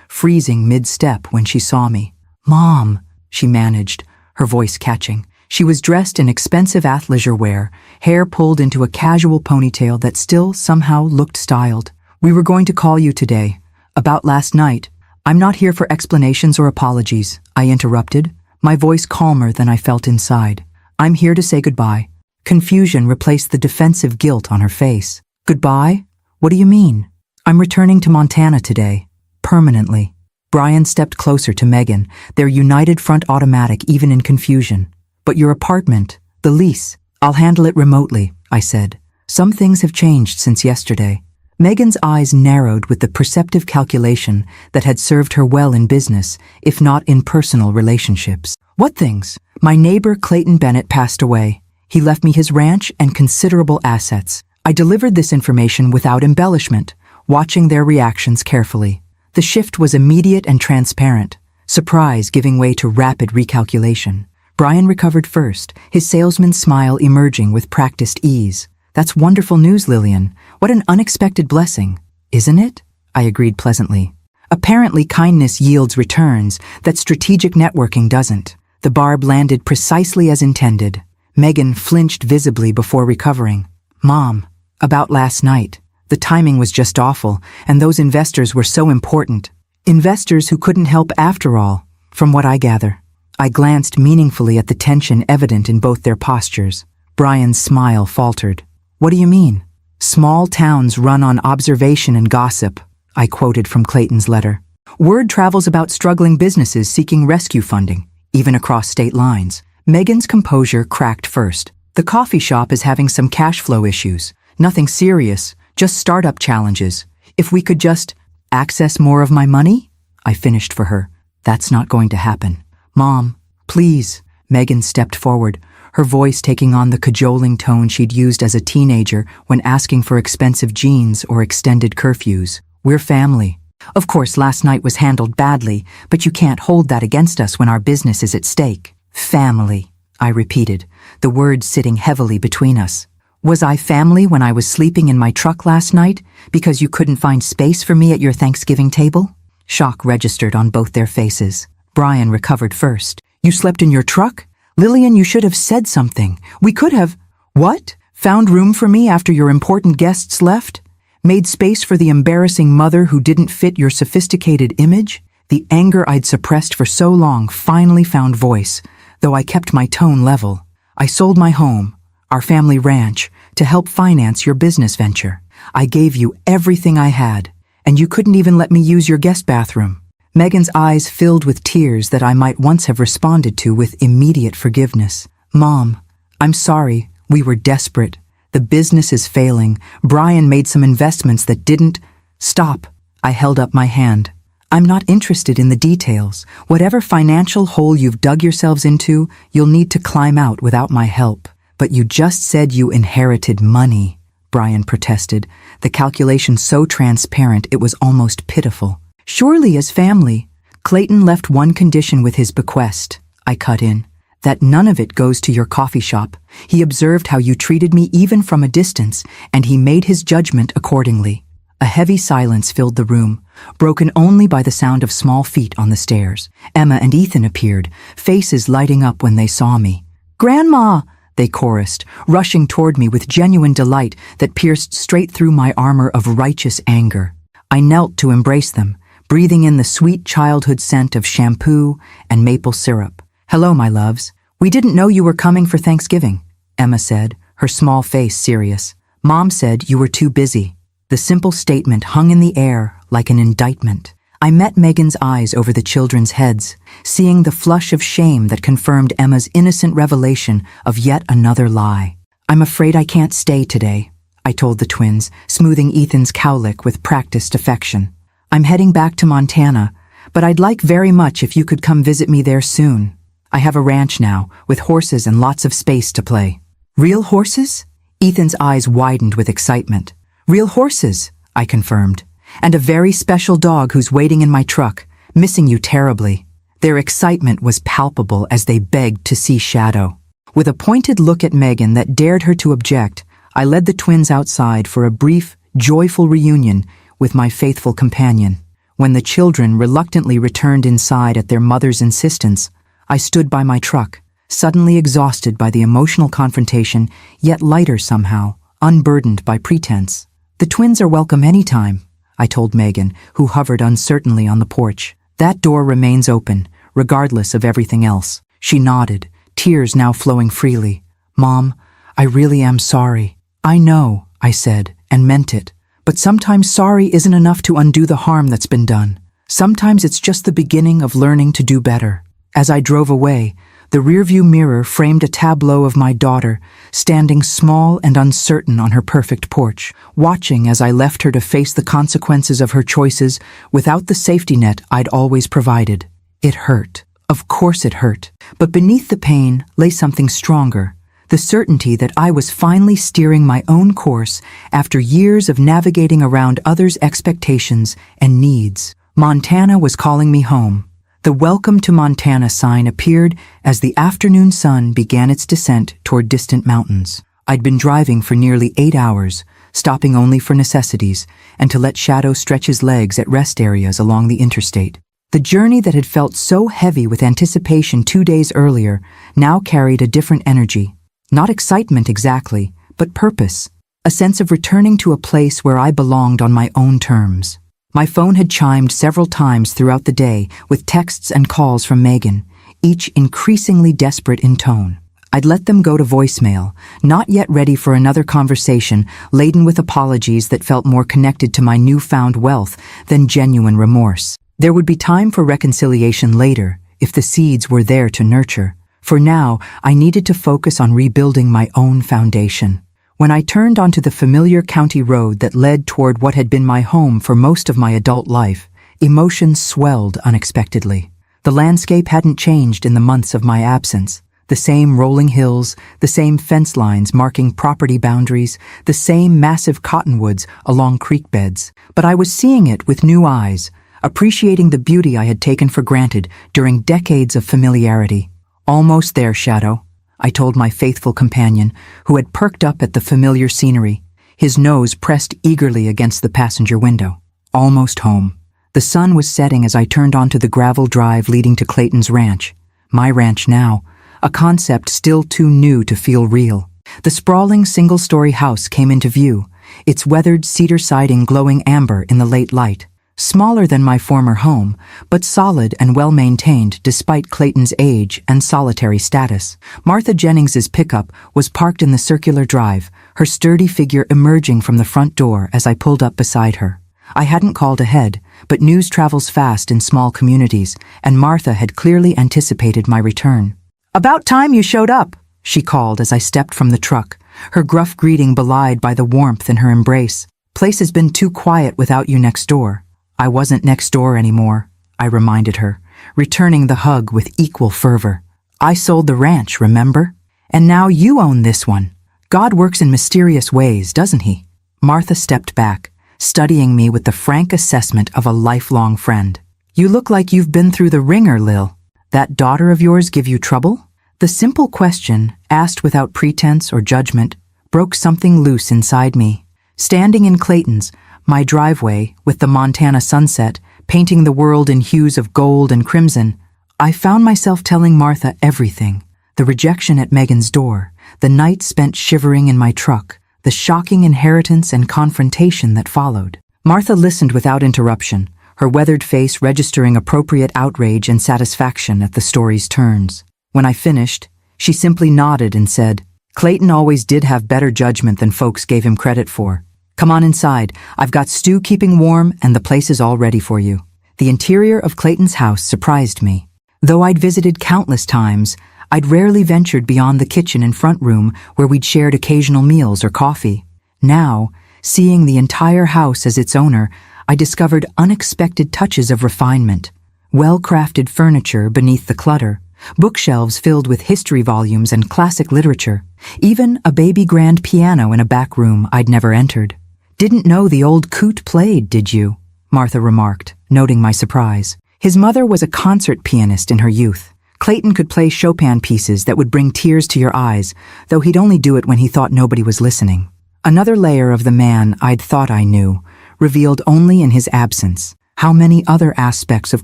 freezing mid-step when she saw me. "Mom," she managed, her voice catching. She was dressed in expensive athleisure wear, hair pulled into a casual ponytail that still somehow looked styled. "We were going to call you today. About last night." "I'm not here for explanations or apologies," I interrupted, my voice calmer than I felt inside. "I'm here to say goodbye." Confusion replaced the defensive guilt on her face. "Goodbye? What do you mean?" "I'm returning to Montana today. Permanently." Brian stepped closer to Megan, their united front automatic even in confusion. "But your apartment, the lease." "I'll handle it remotely," I said. "Some things have changed since yesterday." Megan's eyes narrowed with the perceptive calculation that had served her well in business, if not in personal relationships. "What things?" "My neighbor Clayton Bennett passed away. He left me his ranch and considerable assets." I delivered this information without embellishment, watching their reactions carefully. The shift was immediate and transparent, surprise giving way to rapid recalculation. Brian recovered first, his salesman's smile emerging with practiced ease. "That's wonderful news, Lillian. What an unexpected blessing." "Isn't it?" I agreed pleasantly. Apparently kindness yields returns that strategic networking doesn't. The barb landed precisely as intended. Megan flinched visibly before recovering. "Mom, about last night. The timing was just awful, and those investors were so important. Investors who couldn't help after all, from what I gather." I glanced meaningfully at the tension evident in both their postures. Brian's smile faltered. "What do you mean?" "Small towns run on observation and gossip," I quoted from Clayton's letter. "Word travels about struggling businesses seeking rescue funding, even across state lines." Megan's composure cracked first. "The coffee shop is having some cash flow issues. Nothing serious, just startup challenges. If we could just access more of my money?" I finished for her. "That's not going to happen." "Mom, please." Megan stepped forward, her voice taking on the cajoling tone she'd used as a teenager when asking for expensive jeans or extended curfews. "We're family. Of course, last night was handled badly, but you can't hold that against us when our business is at stake." "Family," I repeated, the words sitting heavily between us. "Was I family when I was sleeping in my truck last night because you couldn't find space for me at your Thanksgiving table?" Shock registered on both their faces. Brian recovered first. "You slept in your truck? Lillian, you should have said something. We could have—" "What? Found room for me after your important guests left? Made space for the embarrassing mother who didn't fit your sophisticated image?" The anger I'd suppressed for so long finally found voice, though I kept my tone level. "I sold my home, our family ranch, to help finance your business venture. I gave you everything I had, and you couldn't even let me use your guest bathroom." Megan's eyes filled with tears that I might once have responded to with immediate forgiveness. "Mom, I'm sorry. We were desperate. The business is failing. Brian made some investments that didn't—" "Stop." I held up my hand. "I'm not interested in the details. Whatever financial hole you've dug yourselves into, you'll need to climb out without my help." "But you just said you inherited money," Brian protested, the calculation so transparent it was almost pitiful. "Surely as family." "Clayton left one condition with his bequest," I cut in, "that none of it goes to your coffee shop. He observed how you treated me even from a distance, and he made his judgment accordingly." A heavy silence filled the room, broken only by the sound of small feet on the stairs. Emma and Ethan appeared, faces lighting up when they saw me. "Grandma!" they chorused, rushing toward me with genuine delight that pierced straight through my armor of righteous anger. I knelt to embrace them, breathing in the sweet childhood scent of shampoo and maple syrup. "Hello, my loves. We didn't know you were coming for Thanksgiving," Emma said, her small face serious. "Mom said you were too busy." The simple statement hung in the air like an indictment. I met Megan's eyes over the children's heads, seeing the flush of shame that confirmed Emma's innocent revelation of yet another lie. "I'm afraid I can't stay today," I told the twins, smoothing Ethan's cowlick with practiced affection. "I'm heading back to Montana, but I'd like very much if you could come visit me there soon. I have a ranch now, with horses and lots of space to play." "Real horses?" Ethan's eyes widened with excitement. "Real horses," I confirmed. "And a very special dog who's waiting in my truck, missing you terribly." Their excitement was palpable as they begged to see Shadow. With a pointed look at Megan that dared her to object, I led the twins outside for a brief, joyful reunion with my faithful companion. When the children reluctantly returned inside at their mother's insistence, I stood by my truck, suddenly exhausted by the emotional confrontation, yet lighter somehow, unburdened by pretense. "The twins are welcome anytime," I told Megan, who hovered uncertainly on the porch. "That door remains open, regardless of everything else." She nodded, tears now flowing freely. "Mom, I really am sorry." "I know," I said, and meant it. "But sometimes sorry isn't enough to undo the harm that's been done. Sometimes it's just the beginning of learning to do better." As I drove away, the rearview mirror framed a tableau of my daughter, standing small and uncertain on her perfect porch, watching as I left her to face the consequences of her choices without the safety net I'd always provided. It hurt. Of course it hurt. But beneath the pain lay something stronger, the certainty that I was finally steering my own course after years of navigating around others' expectations and needs. Montana was calling me home. The Welcome to Montana sign appeared as the afternoon sun began its descent toward distant mountains. I'd been driving for nearly 8 hours, stopping only for necessities and to let Shadow stretch his legs at rest areas along the interstate. The journey that had felt so heavy with anticipation 2 days earlier now carried a different energy. Not excitement exactly, but purpose, a sense of returning to a place where I belonged on my own terms. My phone had chimed several times throughout the day with texts and calls from Megan, each increasingly desperate in tone. I'd let them go to voicemail, not yet ready for another conversation laden with apologies that felt more connected to my newfound wealth than genuine remorse. There would be time for reconciliation later, if the seeds were there to nurture. For now, I needed to focus on rebuilding my own foundation. When I turned onto the familiar county road that led toward what had been my home for most of my adult life, emotions swelled unexpectedly. The landscape hadn't changed in the months of my absence. The same rolling hills, the same fence lines marking property boundaries, the same massive cottonwoods along creek beds. But I was seeing it with new eyes, appreciating the beauty I had taken for granted during decades of familiarity. "Almost there, Shadow," I told my faithful companion, who had perked up at the familiar scenery, his nose pressed eagerly against the passenger window. "Almost home." The sun was setting as I turned onto the gravel drive leading to Clayton's ranch. My ranch now, a concept still too new to feel real. The sprawling single-story house came into view, its weathered cedar siding glowing amber in the late light. Smaller than my former home, but solid and well-maintained despite Clayton's age and solitary status. Martha Jennings's pickup was parked in the circular drive, her sturdy figure emerging from the front door as I pulled up beside her. I hadn't called ahead, but news travels fast in small communities, and Martha had clearly anticipated my return. "About time you showed up," she called as I stepped from the truck, her gruff greeting belied by the warmth in her embrace. "Place has been too quiet without you next door." I wasn't next door anymore, I reminded her, returning the hug with equal fervor. "I sold the ranch, remember? And now you own this one. God works in mysterious ways, doesn't he?" Martha stepped back, studying me with the frank assessment of a lifelong friend. "You look like you've been through the ringer, Lil. That daughter of yours give you trouble?" The simple question, asked without pretense or judgment, broke something loose inside me. Standing in Clayton's, my driveway, with the Montana sunset, painting the world in hues of gold and crimson, I found myself telling Martha everything. The rejection at Megan's door, the night spent shivering in my truck, the shocking inheritance and confrontation that followed. Martha listened without interruption, her weathered face registering appropriate outrage and satisfaction at the story's turns. When I finished, she simply nodded and said, "Clayton always did have better judgment than folks gave him credit for. Come on inside, I've got stew keeping warm and the place is all ready for you." The interior of Clayton's house surprised me. Though I'd visited countless times, I'd rarely ventured beyond the kitchen and front room where we'd shared occasional meals or coffee. Now, seeing the entire house as its owner, I discovered unexpected touches of refinement. Well-crafted furniture beneath the clutter, bookshelves filled with history volumes and classic literature, even a baby grand piano in a back room I'd never entered. "Didn't know the old coot played, did you?" Martha remarked, noting my surprise. His mother was a concert pianist in her youth. Clayton could play Chopin pieces that would bring tears to your eyes, though he'd only do it when he thought nobody was listening. Another layer of the man I'd thought I knew, revealed only in his absence. How many other aspects of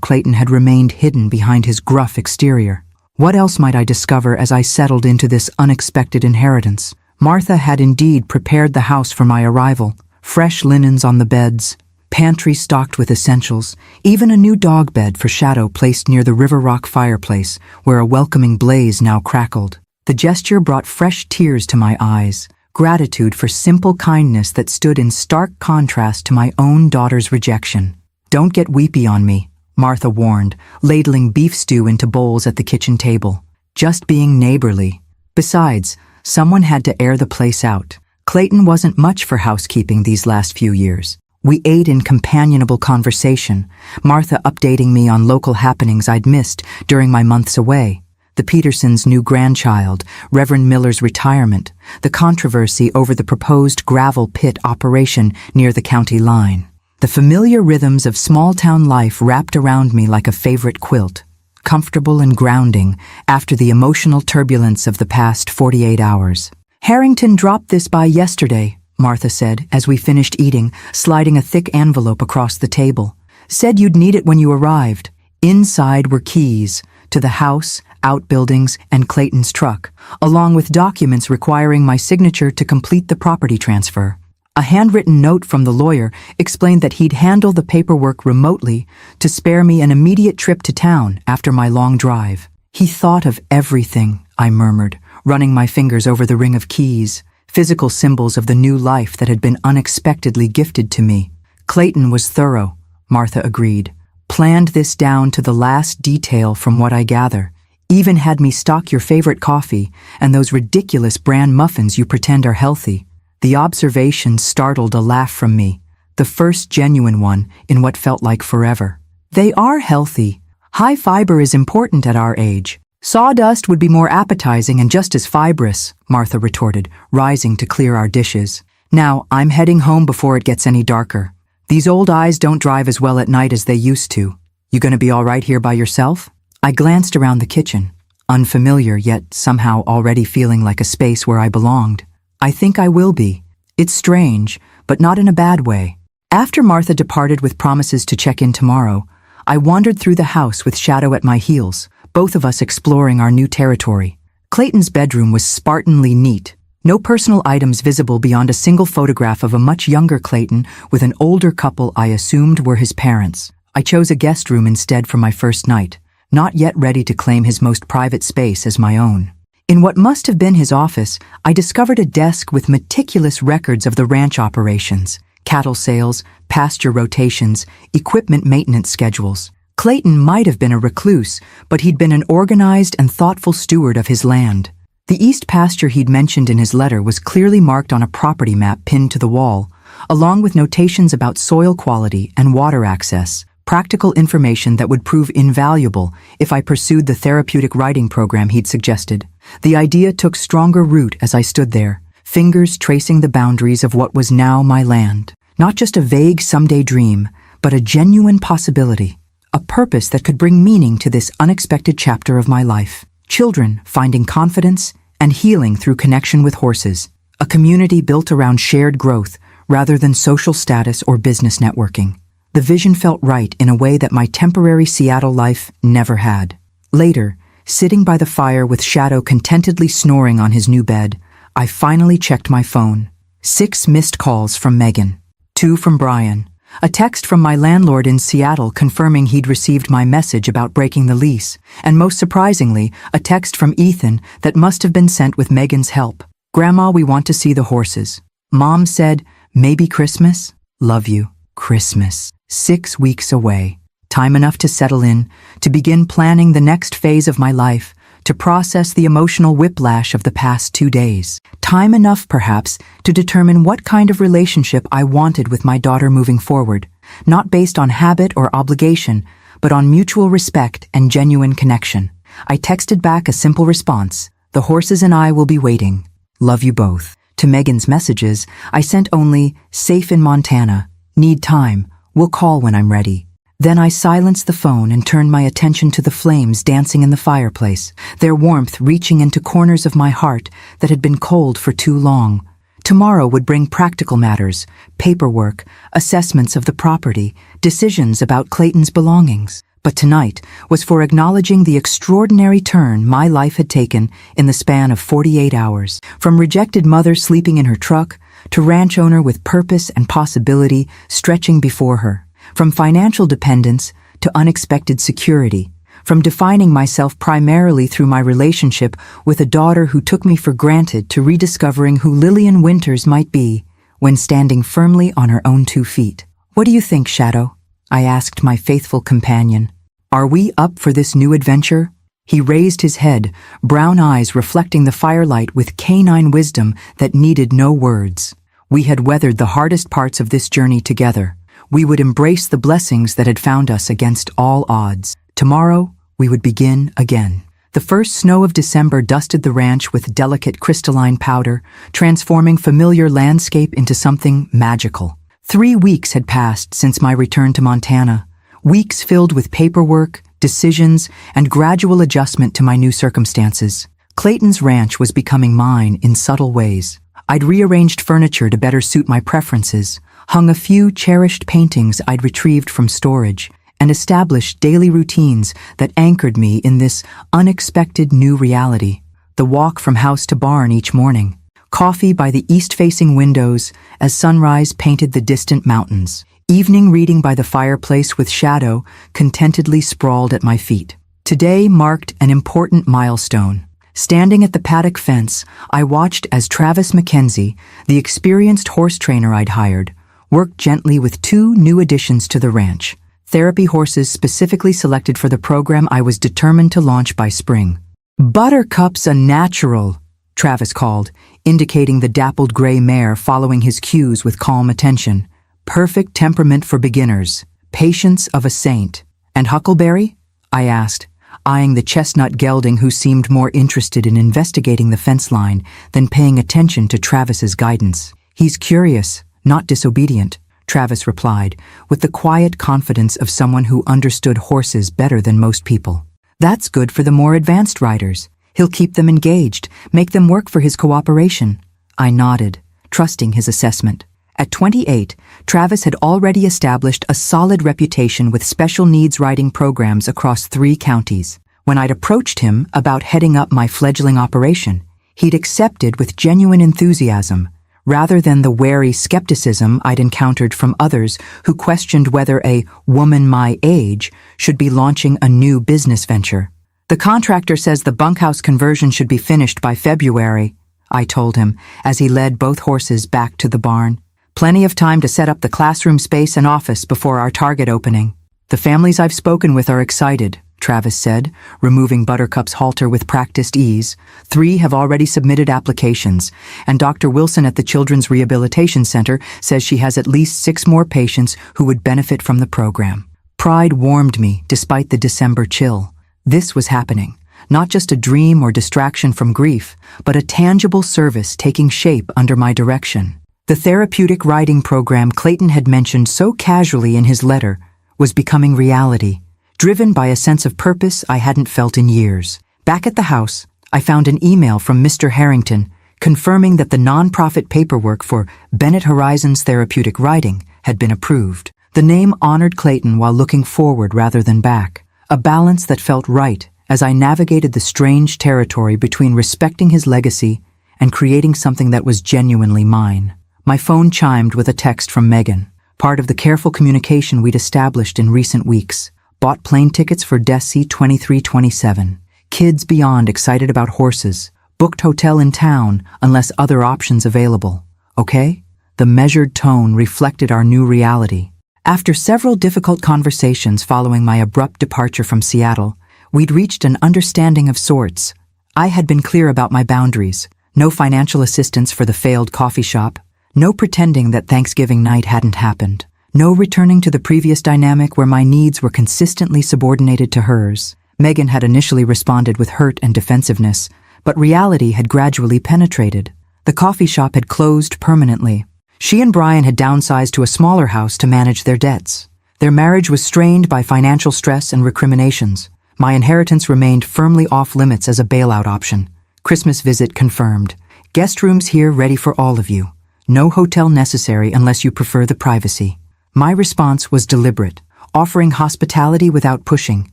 Clayton had remained hidden behind his gruff exterior? What else might I discover as I settled into this unexpected inheritance? Martha had indeed prepared the house for my arrival. Fresh linens on the beds, pantry stocked with essentials, even a new dog bed for Shadow placed near the River Rock fireplace, where a welcoming blaze now crackled. The gesture brought fresh tears to my eyes, gratitude for simple kindness that stood in stark contrast to my own daughter's rejection. "Don't get weepy on me," Martha warned, ladling beef stew into bowls at the kitchen table. "Just being neighborly. Besides, someone had to air the place out. Clayton wasn't much for housekeeping these last few years." We ate in companionable conversation, Martha updating me on local happenings I'd missed during my months away. The Petersons' new grandchild, Reverend Miller's retirement, the controversy over the proposed gravel pit operation near the county line. The familiar rhythms of small-town life wrapped around me like a favorite quilt, comfortable and grounding after the emotional turbulence of the past 48 hours. "Harrington dropped this by yesterday," Martha said as we finished eating, sliding a thick envelope across the table. "Said you'd need it when you arrived." Inside were keys to the house, outbuildings, and Clayton's truck, along with documents requiring my signature to complete the property transfer. A handwritten note from the lawyer explained that he'd handle the paperwork remotely to spare me an immediate trip to town after my long drive. "He thought of everything," I murmured, running my fingers over the ring of keys, physical symbols of the new life that had been unexpectedly gifted to me. "Clayton was thorough," Martha agreed. "Planned this down to the last detail from what I gather. Even had me stock your favorite coffee and those ridiculous bran muffins you pretend are healthy." The observation startled a laugh from me, the first genuine one in what felt like forever. "They are healthy. High fiber is important at our age. Sawdust would be more appetizing and just as fibrous," Martha retorted, rising to clear our dishes. "Now, I'm heading home before it gets any darker. These old eyes don't drive as well at night as they used to. You gonna be all right here by yourself?" I glanced around the kitchen, unfamiliar yet somehow already feeling like a space where I belonged. "I think I will be. It's strange, but not in a bad way." After Martha departed with promises to check in tomorrow, I wandered through the house with Shadow at my heels, both of us exploring our new territory. Clayton's bedroom was Spartanly neat, no personal items visible beyond a single photograph of a much younger Clayton with an older couple I assumed were his parents. I chose a guest room instead for my first night, not yet ready to claim his most private space as my own. In what must have been his office, I discovered a desk with meticulous records of the ranch operations, cattle sales, pasture rotations, equipment maintenance schedules. Clayton might have been a recluse, but he'd been an organized and thoughtful steward of his land. The east pasture he'd mentioned in his letter was clearly marked on a property map pinned to the wall, along with notations about soil quality and water access, practical information that would prove invaluable if I pursued the therapeutic writing program he'd suggested. The idea took stronger root as I stood there, fingers tracing the boundaries of what was now my land. Not just a vague someday dream, but a genuine possibility, a purpose that could bring meaning to this unexpected chapter of my life. Children finding confidence and healing through connection with horses, a community built around shared growth rather than social status or business networking. The vision felt right in a way that my temporary Seattle life never had. Later, sitting by the fire with Shadow contentedly snoring on his new bed, I finally checked my phone. 6 missed calls from Megan, 2 from Brian, A text from my landlord in Seattle confirming he'd received my message about breaking the lease, and most surprisingly, a text from Ethan that must have been sent with Megan's help. "Grandma, we want to see the horses." Mom said, "Maybe Christmas? Love you, Christmas." 6 weeks away. Time enough to settle in, to begin planning the next phase of my life, to process the emotional whiplash of the past 2 days. Time enough, perhaps, to determine what kind of relationship I wanted with my daughter moving forward, not based on habit or obligation, but on mutual respect and genuine connection. I texted back a simple response: "The horses and I will be waiting. Love you both." To Megan's messages, I sent only, "Safe in Montana. Need time. We'll call when I'm ready." Then I silenced the phone and turned my attention to the flames dancing in the fireplace, their warmth reaching into corners of my heart that had been cold for too long. Tomorrow would bring practical matters, paperwork, assessments of the property, decisions about Clayton's belongings. But tonight was for acknowledging the extraordinary turn my life had taken in the span of 48 hours. From rejected mother sleeping in her truck to ranch owner with purpose and possibility stretching before her. From financial dependence to unexpected security. From defining myself primarily through my relationship with a daughter who took me for granted to rediscovering who Lillian Winters might be when standing firmly on her own 2 feet. "What do you think, Shadow?" I asked my faithful companion. "Are we up for this new adventure?" He raised his head, brown eyes reflecting the firelight with canine wisdom that needed no words. We had weathered the hardest parts of this journey together. We would embrace the blessings that had found us against all odds. Tomorrow, we would begin again. The first snow of December dusted the ranch with delicate crystalline powder, transforming familiar landscape into something magical. 3 weeks had passed since my return to Montana, weeks filled with paperwork, decisions, and gradual adjustment to my new circumstances. Clayton's ranch was becoming mine in subtle ways. I'd rearranged furniture to better suit my preferences, hung a few cherished paintings I'd retrieved from storage, and established daily routines that anchored me in this unexpected new reality. The walk from house to barn each morning, coffee by the east-facing windows as sunrise painted the distant mountains, evening reading by the fireplace with Shadow contentedly sprawled at my feet. Today marked an important milestone. Standing at the paddock fence, I watched as Travis McKenzie, the experienced horse trainer I'd hired, worked gently with 2 new additions to the ranch, therapy horses specifically selected for the program I was determined to launch by spring. "Buttercup's a natural," Travis called, indicating the dappled gray mare following his cues with calm attention. "Perfect temperament for beginners, patience of a saint." "And Huckleberry?" I asked, eyeing the chestnut gelding who seemed more interested in investigating the fence line than paying attention to Travis's guidance. "He's curious, not disobedient," Travis replied, with the quiet confidence of someone who understood horses better than most people. "That's good for the more advanced riders. He'll keep them engaged, make them work for his cooperation." I nodded, trusting his assessment. At 28, Travis had already established a solid reputation with special needs riding programs across 3 counties. When I'd approached him about heading up my fledgling operation, he'd accepted with genuine enthusiasm, rather than the wary skepticism I'd encountered from others who questioned whether a woman my age should be launching a new business venture. "The contractor says the bunkhouse conversion should be finished by February," I told him as he led both horses back to the barn. "Plenty of time to set up the classroom space and office before our Target opening." "The families I've spoken with are excited," Travis said, removing Buttercup's halter with practiced ease. 3 have already submitted applications, and Dr. Wilson at the Children's Rehabilitation Center says she has at least 6 more patients who would benefit from the program. Pride warmed me despite the December chill. This was happening, not just a dream or distraction from grief, but a tangible service taking shape under my direction. The therapeutic riding program Clayton had mentioned so casually in his letter was becoming reality, driven by a sense of purpose I hadn't felt in years. Back at the house, I found an email from Mr. Harrington confirming that the nonprofit paperwork for Bennett Horizons Therapeutic Riding had been approved. The name honored Clayton while looking forward rather than back, a balance that felt right as I navigated the strange territory between respecting his legacy and creating something that was genuinely mine. My phone chimed with a text from Megan. part of the careful communication we'd established in recent weeks. Bought plane tickets for Desi 2327. Kids beyond excited about horses. Booked hotel in town unless other options available. Okay? The measured tone reflected our new reality. After several difficult conversations following my abrupt departure from Seattle, we'd reached an understanding of sorts. I had been clear about my boundaries. No financial assistance for the failed coffee shop. No pretending that Thanksgiving night hadn't happened. No returning to the previous dynamic where my needs were consistently subordinated to hers. Megan had initially responded with hurt and defensiveness, but reality had gradually penetrated. The coffee shop had closed permanently. She and Brian had downsized to a smaller house to manage their debts. Their marriage was strained by financial stress and recriminations. My inheritance remained firmly off limits as a bailout option. Christmas visit confirmed. Guest rooms here ready for all of you. No hotel necessary unless you prefer the privacy. My response was deliberate, offering hospitality without pushing,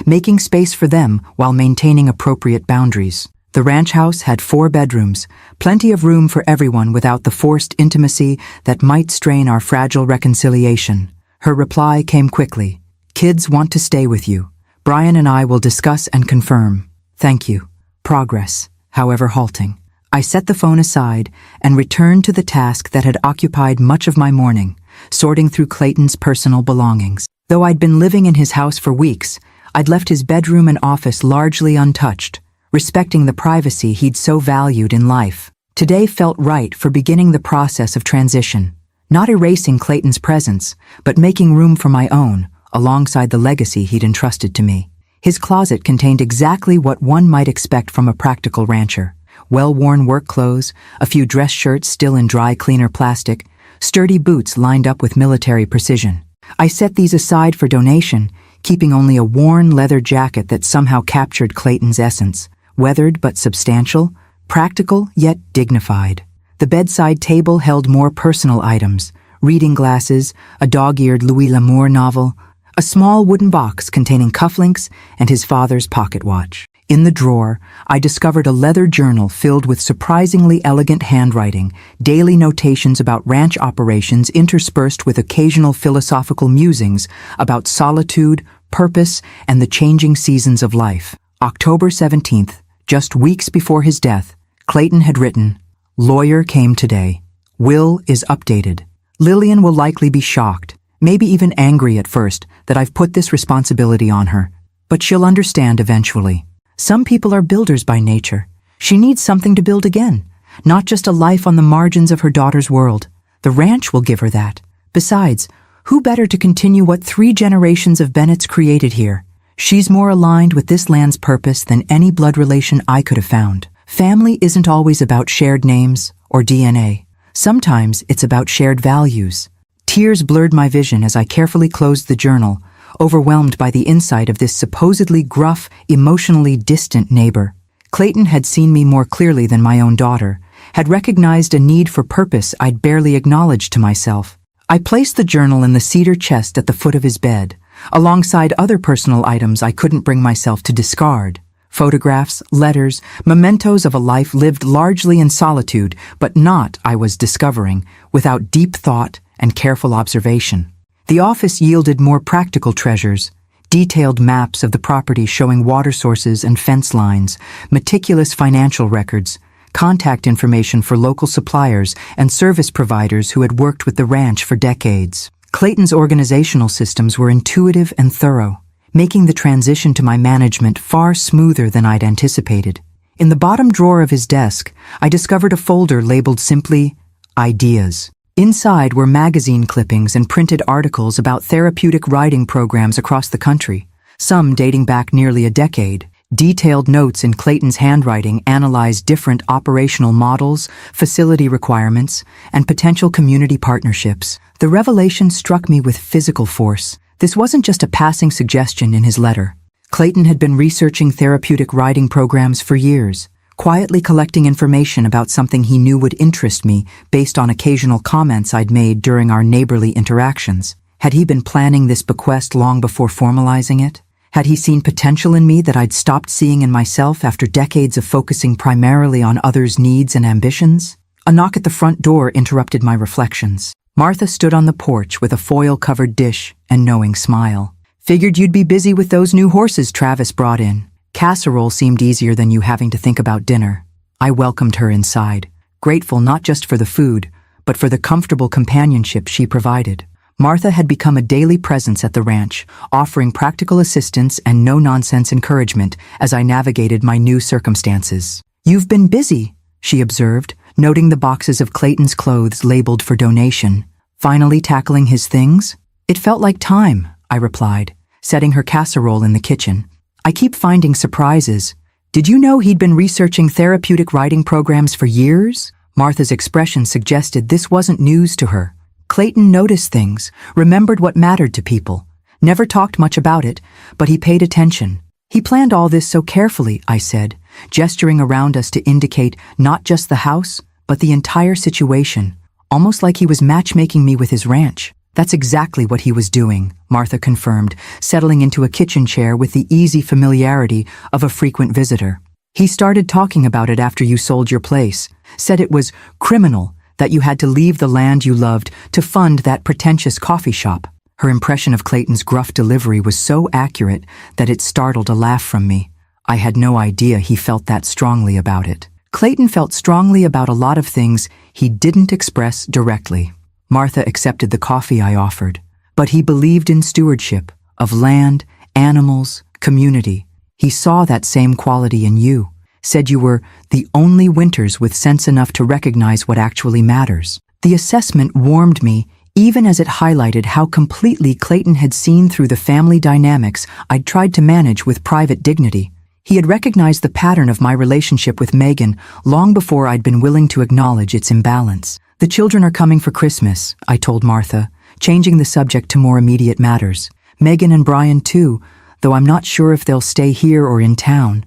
making space for them while maintaining appropriate boundaries. The ranch house had 4 bedrooms, plenty of room for everyone without the forced intimacy that might strain our fragile reconciliation. Her reply came quickly. Kids want to stay with you. Brian and I will discuss and confirm. Thank you. Progress, however halting. I set the phone aside and returned to the task that had occupied much of my morning, sorting through Clayton's personal belongings. Though I'd been living in his house for weeks, I'd left his bedroom and office largely untouched, respecting the privacy he'd so valued in life. Today felt right for beginning the process of transition, not erasing Clayton's presence, but making room for my own, alongside the legacy he'd entrusted to me. His closet contained exactly what one might expect from a practical rancher. Well-worn work clothes, a few dress shirts still in dry cleaner plastic, sturdy boots lined up with military precision. I set these aside for donation, keeping only a worn leather jacket that somehow captured Clayton's essence. Weathered but substantial, practical yet dignified. The bedside table held more personal items, reading glasses, a dog-eared Louis L'Amour novel, a small wooden box containing cufflinks, and his father's pocket watch. In the drawer, I discovered a leather journal filled with surprisingly elegant handwriting, daily notations about ranch operations interspersed with occasional philosophical musings about solitude, purpose, and the changing seasons of life. October 17th, just weeks before his death, Clayton had written, "Lawyer came today. Will is updated. Lillian will likely be shocked, maybe even angry at first that I've put this responsibility on her, but she'll understand eventually. Some people are builders by nature. She needs something to build again, not just a life on the margins of her daughter's world. The ranch will give her that. Besides, who better to continue what 3 generations of Bennetts created here? She's more aligned with this land's purpose than any blood relation I could have found. Family isn't always about shared names or DNA. Sometimes it's about shared values." Tears blurred my vision as I carefully closed the journal, overwhelmed by the insight of this supposedly gruff, emotionally distant neighbor. Clayton had seen me more clearly than my own daughter, had recognized a need for purpose I'd barely acknowledged to myself. I placed the journal in the cedar chest at the foot of his bed, alongside other personal items I couldn't bring myself to discard. Photographs, letters, mementos of a life lived largely in solitude, but not, I was discovering, without deep thought and careful observation. The office yielded more practical treasures, detailed maps of the property showing water sources and fence lines, meticulous financial records, contact information for local suppliers and service providers who had worked with the ranch for decades. Clayton's organizational systems were intuitive and thorough, making the transition to my management far smoother than I'd anticipated. In the bottom drawer of his desk, I discovered a folder labeled simply, Ideas. Inside were magazine clippings and printed articles about therapeutic riding programs across the country, some dating back nearly a decade. Detailed notes in Clayton's handwriting analyzed different operational models, facility requirements, and potential community partnerships. The revelation struck me with physical force. This wasn't just a passing suggestion in his letter. Clayton had been researching therapeutic riding programs for years, quietly collecting information about something he knew would interest me based on occasional comments I'd made during our neighborly interactions. Had he been planning this bequest long before formalizing it? Had he seen potential in me that I'd stopped seeing in myself after decades of focusing primarily on others' needs and ambitions? A knock at the front door interrupted my reflections. Martha stood on the porch with a foil-covered dish and knowing smile. Figured you'd be busy with those new horses Travis brought in. Casserole seemed easier than you having to think about dinner. I welcomed her inside, grateful not just for the food, but for the comfortable companionship she provided. Martha had become a daily presence at the ranch, offering practical assistance and no-nonsense encouragement as I navigated my new circumstances. "You've been busy," she observed, noting the boxes of Clayton's clothes labeled for donation. "Finally tackling his things?" "It felt like time," I replied, setting her casserole in the kitchen. "I keep finding surprises. Did you know he'd been researching therapeutic writing programs for years?" Martha's expression suggested this wasn't news to her. Clayton noticed things, remembered what mattered to people. Never talked much about it, but he paid attention. "He planned all this so carefully," I said, gesturing around us to indicate not just the house, but the entire situation, almost like he was matchmaking me with his ranch. "That's exactly what he was doing," Martha confirmed, settling into a kitchen chair with the easy familiarity of a frequent visitor. "He started talking about it after you sold your place, said it was criminal that you had to leave the land you loved to fund that pretentious coffee shop." Her impression of Clayton's gruff delivery was so accurate that it startled a laugh from me. I had no idea he felt that strongly about it. Clayton felt strongly about a lot of things he didn't express directly. Martha accepted the coffee I offered, but he believed in stewardship of land, animals, community. He saw that same quality in you, said you were the only Winters with sense enough to recognize what actually matters. The assessment warmed me, even as it highlighted how completely Clayton had seen through the family dynamics I'd tried to manage with private dignity. He had recognized the pattern of my relationship with Megan long before I'd been willing to acknowledge its imbalance. "The children are coming for Christmas," I told Martha, changing the subject to more immediate matters. "Megan and Brian too, though I'm not sure if they'll stay here or in town."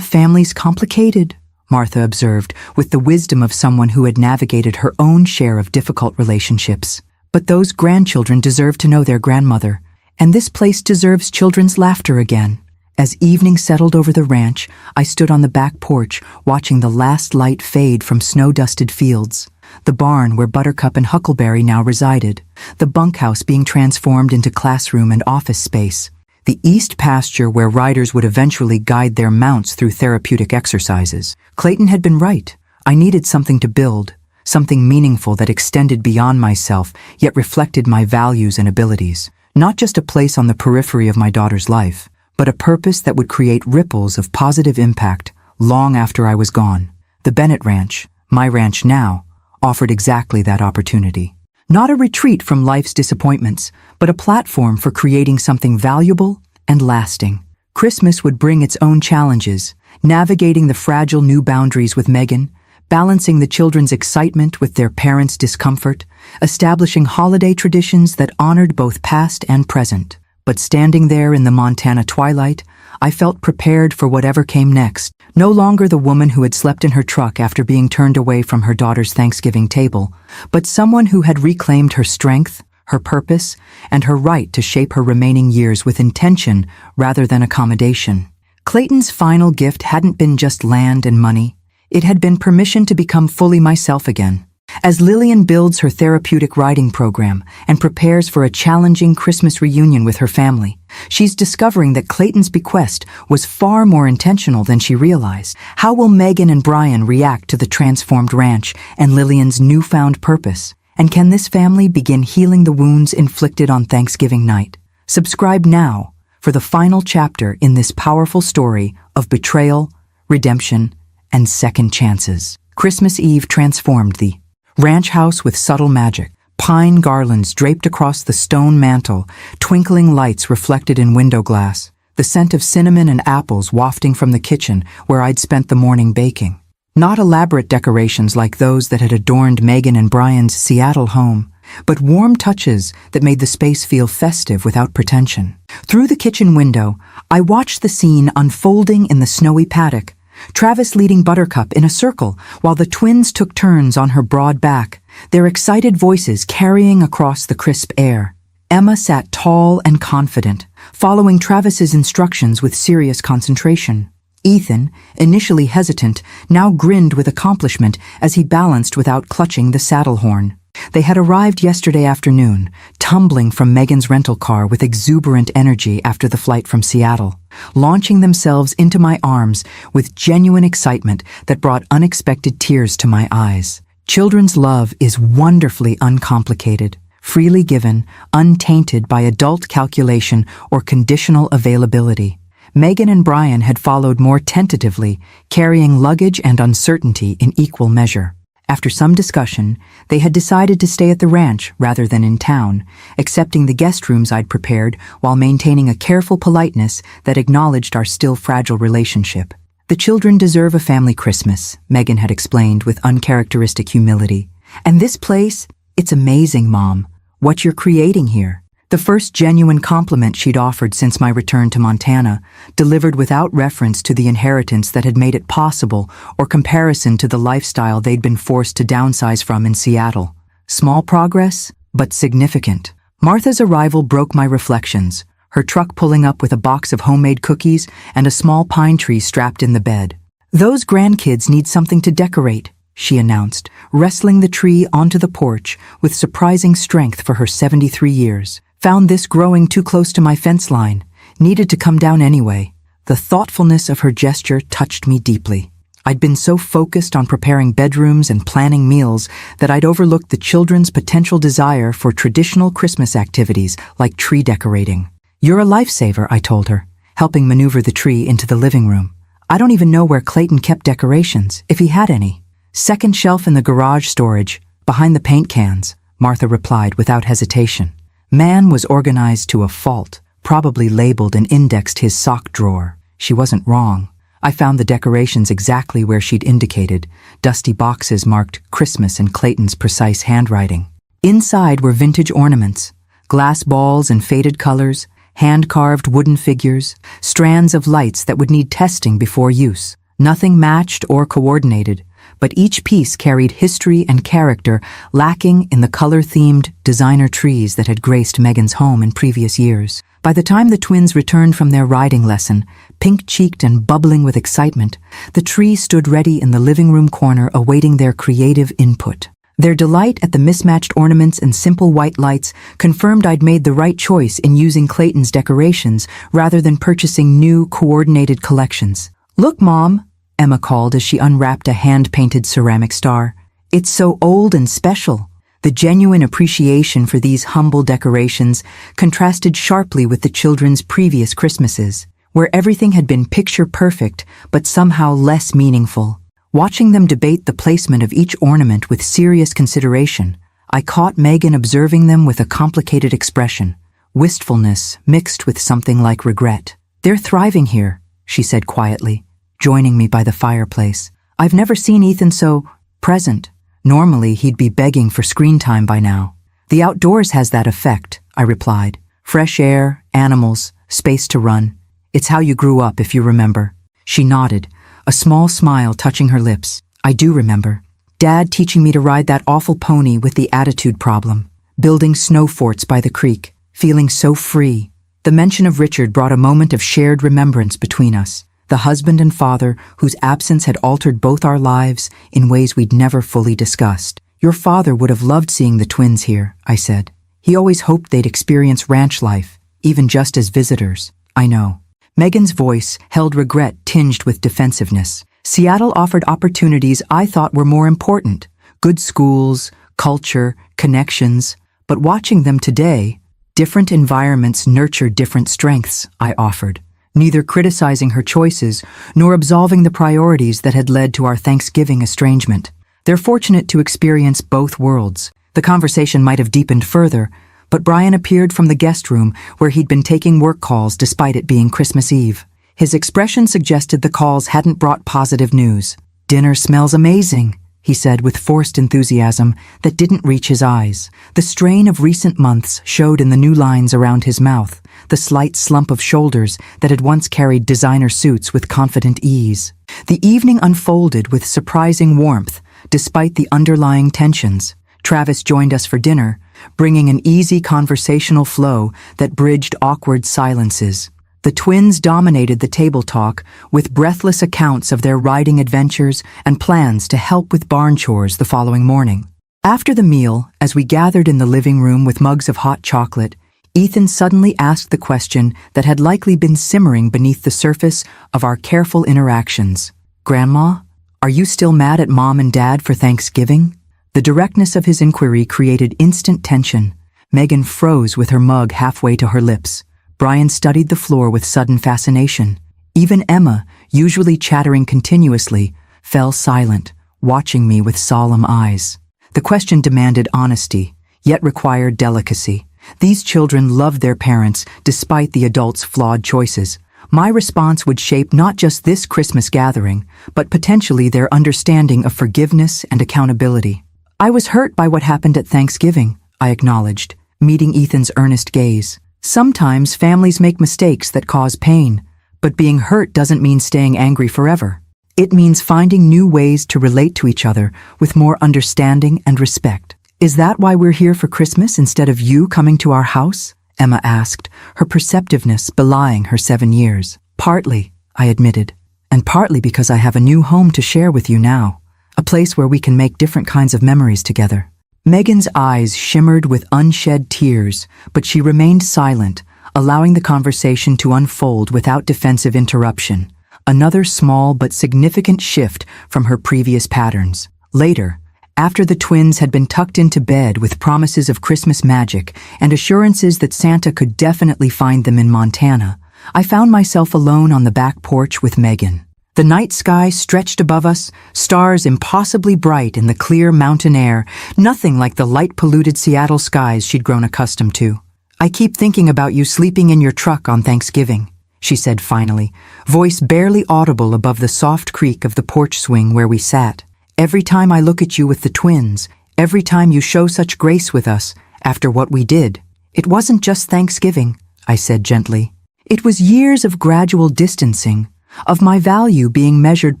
"Family's complicated," Martha observed, with the wisdom of someone who had navigated her own share of difficult relationships. "But those grandchildren deserve to know their grandmother, and this place deserves children's laughter again." As evening settled over the ranch, I stood on the back porch, watching the last light fade from snow-dusted fields. The barn where Buttercup and Huckleberry now resided, the bunkhouse being transformed into classroom and office space, the east pasture where riders would eventually guide their mounts through therapeutic exercises. Clayton had been right. I needed something to build, something meaningful that extended beyond myself, yet reflected my values and abilities. Not just a place on the periphery of my daughter's life, but a purpose that would create ripples of positive impact long after I was gone. The Bennett Ranch, my ranch now, offered exactly that opportunity. Not a retreat from life's disappointments, but a platform for creating something valuable and lasting. Christmas would bring its own challenges, navigating the fragile new boundaries with Megan, balancing the children's excitement with their parents' discomfort, establishing holiday traditions that honored both past and present. But standing there in the Montana twilight, I felt prepared for whatever came next. No longer the woman who had slept in her truck after being turned away from her daughter's Thanksgiving table, but someone who had reclaimed her strength, her purpose, and her right to shape her remaining years with intention rather than accommodation. Clayton's final gift hadn't been just land and money. It had been permission to become fully myself again. As Lillian builds her therapeutic writing program and prepares for a challenging Christmas reunion with her family, she's discovering that Clayton's bequest was far more intentional than she realized. How will Megan and Brian react to the transformed ranch and Lillian's newfound purpose? And can this family begin healing the wounds inflicted on Thanksgiving night? Subscribe now for the final chapter in this powerful story of betrayal, redemption, and second chances. Christmas Eve transformed the ranch house with subtle magic. Pine garlands draped across the stone mantel, twinkling lights reflected in window glass, the scent of cinnamon and apples wafting from the kitchen where I'd spent the morning baking. Not elaborate decorations like those that had adorned Megan and Brian's Seattle home, but warm touches that made the space feel festive without pretension. Through the kitchen window, I watched the scene unfolding in the snowy paddock, Travis leading Buttercup in a circle while the twins took turns on her broad back, their excited voices carrying across the crisp air. Emma sat tall and confident, following Travis's instructions with serious concentration. Ethan, initially hesitant, now grinned with accomplishment as he balanced without clutching the saddle horn. They had arrived yesterday afternoon, tumbling from Megan's rental car with exuberant energy after the flight from Seattle, launching themselves into my arms with genuine excitement that brought unexpected tears to my eyes. Children's love is wonderfully uncomplicated, freely given, untainted by adult calculation or conditional availability. Megan and Brian had followed more tentatively, carrying luggage and uncertainty in equal measure. After some discussion, they had decided to stay at the ranch rather than in town, accepting the guest rooms I'd prepared while maintaining a careful politeness that acknowledged our still fragile relationship. The children deserve a family Christmas, Megan had explained with uncharacteristic humility. And this place, it's amazing, Mom, what you're creating here. The first genuine compliment she'd offered since my return to Montana, delivered without reference to the inheritance that had made it possible or comparison to the lifestyle they'd been forced to downsize from in Seattle. Small progress, but significant. Martha's arrival broke my reflections, her truck pulling up with a box of homemade cookies and a small pine tree strapped in the bed. "Those grandkids need something to decorate," she announced, wrestling the tree onto the porch with surprising strength for her 73 years. "Found this growing too close to my fence line. Needed to come down anyway." The thoughtfulness of her gesture touched me deeply. I'd been so focused on preparing bedrooms and planning meals that I'd overlooked the children's potential desire for traditional Christmas activities like tree decorating. "You're a lifesaver," I told her, helping maneuver the tree into the living room. "I don't even know where Clayton kept decorations, if he had any." "Second shelf in the garage storage, behind the paint cans," Martha replied without hesitation. Man was organized to a fault, probably labeled and indexed his sock drawer. She wasn't wrong. I found the decorations exactly where she'd indicated, dusty boxes marked Christmas in Clayton's precise handwriting. Inside were vintage ornaments, glass balls in faded colors, hand-carved wooden figures, strands of lights that would need testing before use. Nothing matched or coordinated, but each piece carried history and character lacking in the color-themed designer trees that had graced Megan's home in previous years. By the time the twins returned from their riding lesson, pink-cheeked and bubbling with excitement, the tree stood ready in the living room corner awaiting their creative input. Their delight at the mismatched ornaments and simple white lights confirmed I'd made the right choice in using Clayton's decorations rather than purchasing new, coordinated collections. "Look, Mom," Emma called as she unwrapped a hand-painted ceramic star. "It's so old and special." The genuine appreciation for these humble decorations contrasted sharply with the children's previous Christmases, where everything had been picture-perfect but somehow less meaningful. Watching them debate the placement of each ornament with serious consideration, I caught Megan observing them with a complicated expression, wistfulness mixed with something like regret. "They're thriving here," she said quietly, joining me by the fireplace. "I've never seen Ethan so present. Normally, he'd be begging for screen time by now." "The outdoors has that effect," I replied. "Fresh air, animals, space to run. It's how you grew up, if you remember." She nodded, a small smile touching her lips. "I do remember. Dad teaching me to ride that awful pony with the attitude problem, building snow forts by the creek, feeling so free." The mention of Richard brought a moment of shared remembrance between us. The husband and father whose absence had altered both our lives in ways we'd never fully discussed. "Your father would have loved seeing the twins here," I said. "He always hoped they'd experience ranch life, even just as visitors." "I know." Megan's voice held regret tinged with defensiveness. Seattle offered opportunities I thought were more important. Good schools, culture, connections. But watching them today, different environments nurture different strengths, I offered, neither criticizing her choices nor absolving the priorities that had led to our Thanksgiving estrangement. "They're fortunate to experience both worlds." The conversation might have deepened further, but Brian appeared from the guest room where he'd been taking work calls despite it being Christmas Eve. His expression suggested the calls hadn't brought positive news. "Dinner smells amazing," he said with forced enthusiasm that didn't reach his eyes. The strain of recent months showed in the new lines around his mouth, the slight slump of shoulders that had once carried designer suits with confident ease. The evening unfolded with surprising warmth, despite the underlying tensions. Travis joined us for dinner, bringing an easy conversational flow that bridged awkward silences. The twins dominated the table talk with breathless accounts of their riding adventures and plans to help with barn chores the following morning. After the meal, as we gathered in the living room with mugs of hot chocolate, Ethan suddenly asked the question that had likely been simmering beneath the surface of our careful interactions. "Grandma, are you still mad at Mom and Dad for Thanksgiving?" The directness of his inquiry created instant tension. Megan froze with her mug halfway to her lips. Brian studied the floor with sudden fascination. Even Emma, usually chattering continuously, fell silent, watching me with solemn eyes. The question demanded honesty, yet required delicacy. These children loved their parents despite the adults' flawed choices. My response would shape not just this Christmas gathering, but potentially their understanding of forgiveness and accountability. "I was hurt by what happened at Thanksgiving," I acknowledged, meeting Ethan's earnest gaze. "Sometimes families make mistakes that cause pain, but being hurt doesn't mean staying angry forever. It means finding new ways to relate to each other with more understanding and respect." "Is that why we're here for Christmas instead of you coming to our house?" Emma asked, her perceptiveness belying her 7 years. "Partly," I admitted, "and partly because I have a new home to share with you now, a place where we can make different kinds of memories together." Megan's eyes shimmered with unshed tears, but she remained silent, allowing the conversation to unfold without defensive interruption. Another small but significant shift from her previous patterns. Later, after the twins had been tucked into bed with promises of Christmas magic and assurances that Santa could definitely find them in Montana, I found myself alone on the back porch with Megan. The night sky stretched above us, stars impossibly bright in the clear mountain air, nothing like the light-polluted Seattle skies she'd grown accustomed to. "I keep thinking about you sleeping in your truck on Thanksgiving," she said finally, voice barely audible above the soft creak of the porch swing where we sat. "Every time I look at you with the twins, every time you show such grace with us after what we did." "It wasn't just Thanksgiving," I said gently. "It was years of gradual distancing, of my value being measured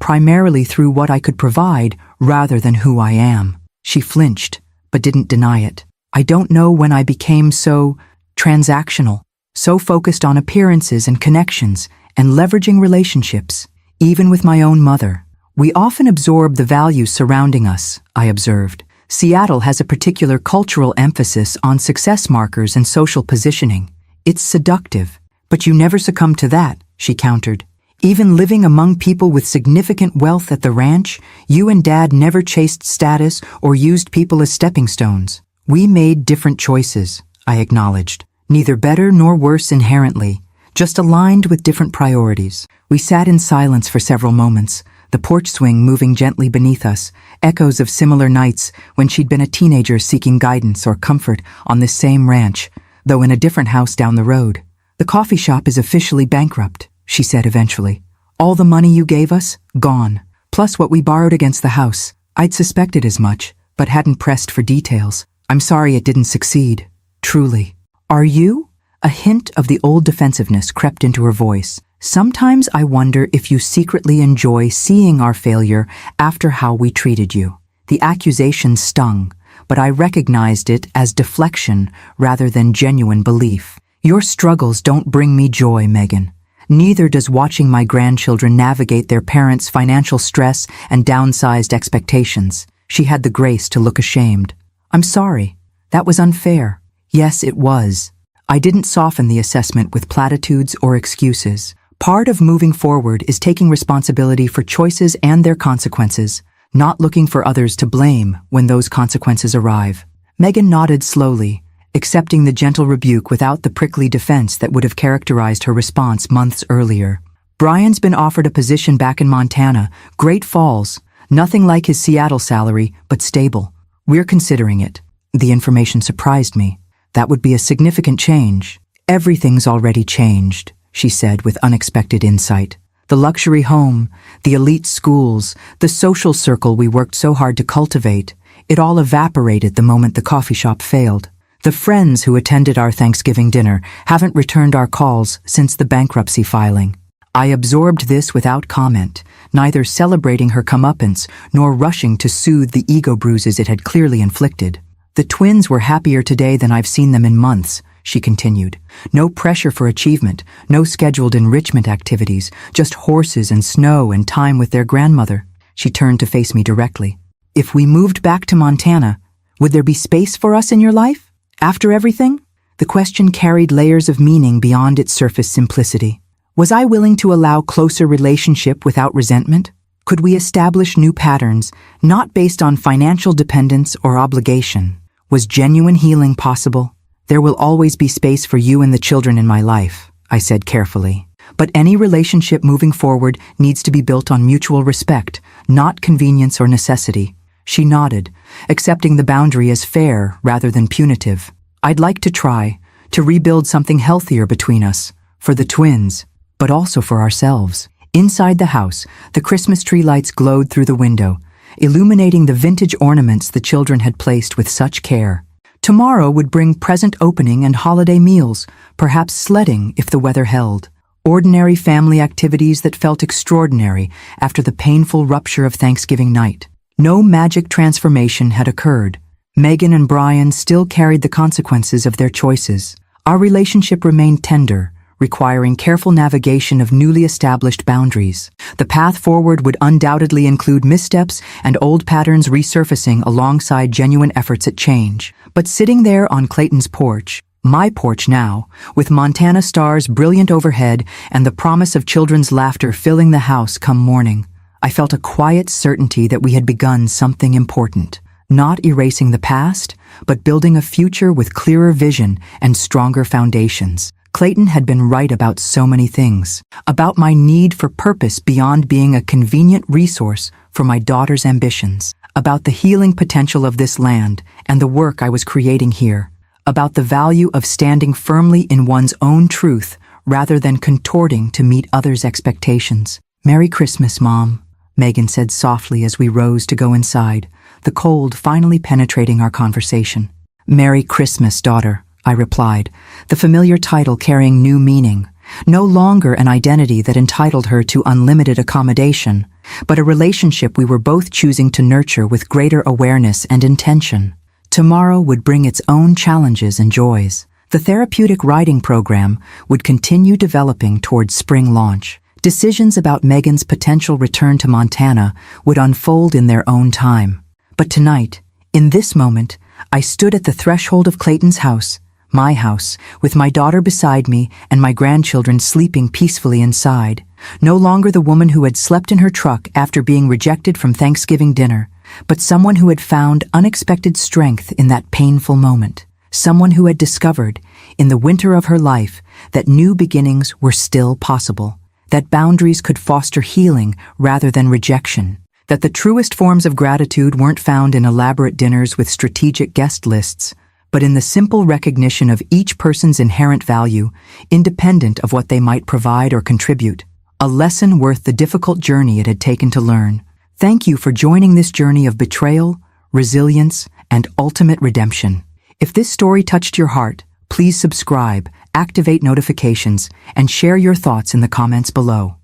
primarily through what I could provide rather than who I am." She flinched, but didn't deny it. "I don't know when I became so transactional, so focused on appearances and connections and leveraging relationships, even with my own mother. We often absorb the values surrounding us," I observed. "Seattle has a particular cultural emphasis on success markers and social positioning. It's seductive, but you never succumb to that," she countered. "Even living among people with significant wealth at the ranch, you and Dad never chased status or used people as stepping stones." "We made different choices," I acknowledged. "Neither better nor worse inherently, just aligned with different priorities." We sat in silence for several moments, the porch swing moving gently beneath us, echoes of similar nights when she'd been a teenager seeking guidance or comfort on this same ranch, though in a different house down the road. "The coffee shop is officially bankrupt," she said eventually. "All the money you gave us, gone. Plus what we borrowed against the house. I'd suspected as much, but hadn't pressed for details. I'm sorry it didn't succeed. Truly." "Are you?" A hint of the old defensiveness crept into her voice. "Sometimes I wonder if you secretly enjoy seeing our failure after how we treated you." The accusation stung, but I recognized it as deflection rather than genuine belief. "Your struggles don't bring me joy, Megan. Neither does watching my grandchildren navigate their parents' financial stress and downsized expectations." She had the grace to look ashamed. "I'm sorry. That was unfair." "Yes, it was." I didn't soften the assessment with platitudes or excuses. Part of moving forward is taking responsibility for choices and their consequences, not looking for others to blame when those consequences arrive. Megan nodded slowly, accepting the gentle rebuke without the prickly defense that would have characterized her response months earlier. "Brian's been offered a position back in Montana, Great Falls, nothing like his Seattle salary, but stable. We're considering it." The information surprised me. That would be a significant change. "Everything's already changed," she said with unexpected insight. "The luxury home, the elite schools, the social circle we worked so hard to cultivate, it all evaporated the moment the coffee shop failed. The friends who attended our Thanksgiving dinner haven't returned our calls since the bankruptcy filing." I absorbed this without comment, neither celebrating her comeuppance nor rushing to soothe the ego bruises it had clearly inflicted. "The twins were happier today than I've seen them in months," she continued. "No pressure for achievement, no scheduled enrichment activities, just horses and snow and time with their grandmother." She turned to face me directly. "If we moved back to Montana, Would there be space for us in your life? After everything? The question carried layers of meaning beyond its surface simplicity. Was I willing to allow closer relationship without resentment? Could we establish new patterns, not based on financial dependence or obligation? Was genuine healing possible? There will always be space for you and the children in my life, I said carefully. But any relationship moving forward needs to be built on mutual respect, not convenience or necessity. She nodded, accepting the boundary as fair rather than punitive. I'd like to try to rebuild something healthier between us, for the twins, but also for ourselves. Inside the house, the Christmas tree lights glowed through the window, illuminating the vintage ornaments the children had placed with such care. Tomorrow would bring present opening and holiday meals, perhaps sledding if the weather held. Ordinary family activities that felt extraordinary after the painful rupture of Thanksgiving night. No magic transformation had occurred. Megan and Brian still carried the consequences of their choices. Our relationship remained tender, requiring careful navigation of newly established boundaries. The path forward would undoubtedly include missteps and old patterns resurfacing alongside genuine efforts at change. But sitting there on Clayton's porch, my porch now, with Montana stars brilliant overhead and the promise of children's laughter filling the house come morning, I felt a quiet certainty that we had begun something important. Not erasing the past, but building a future with clearer vision and stronger foundations. Clayton had been right about so many things. About my need for purpose beyond being a convenient resource for my daughter's ambitions. About the healing potential of this land and the work I was creating here. About the value of standing firmly in one's own truth rather than contorting to meet others' expectations. "Merry Christmas, Mom," Megan said softly as we rose to go inside, the cold finally penetrating our conversation. "Merry Christmas, daughter," I replied, the familiar title carrying new meaning. No longer an identity that entitled her to unlimited accommodation, but a relationship we were both choosing to nurture with greater awareness and intention. Tomorrow would bring its own challenges and joys. The therapeutic writing program would continue developing towards spring launch. Decisions about Megan's potential return to Montana would unfold in their own time. But tonight, in this moment, I stood at the threshold of Clayton's house, my house, with my daughter beside me and my grandchildren sleeping peacefully inside. No longer the woman who had slept in her truck after being rejected from Thanksgiving dinner, but someone who had found unexpected strength in that painful moment. Someone who had discovered, in the winter of her life, that new beginnings were still possible, that boundaries could foster healing rather than rejection, that the truest forms of gratitude weren't found in elaborate dinners with strategic guest lists, but in the simple recognition of each person's inherent value, independent of what they might provide or contribute. A lesson worth the difficult journey it had taken to learn. Thank you for joining this journey of betrayal, resilience, and ultimate redemption. If this story touched your heart, please subscribe, activate notifications, and share your thoughts in the comments below.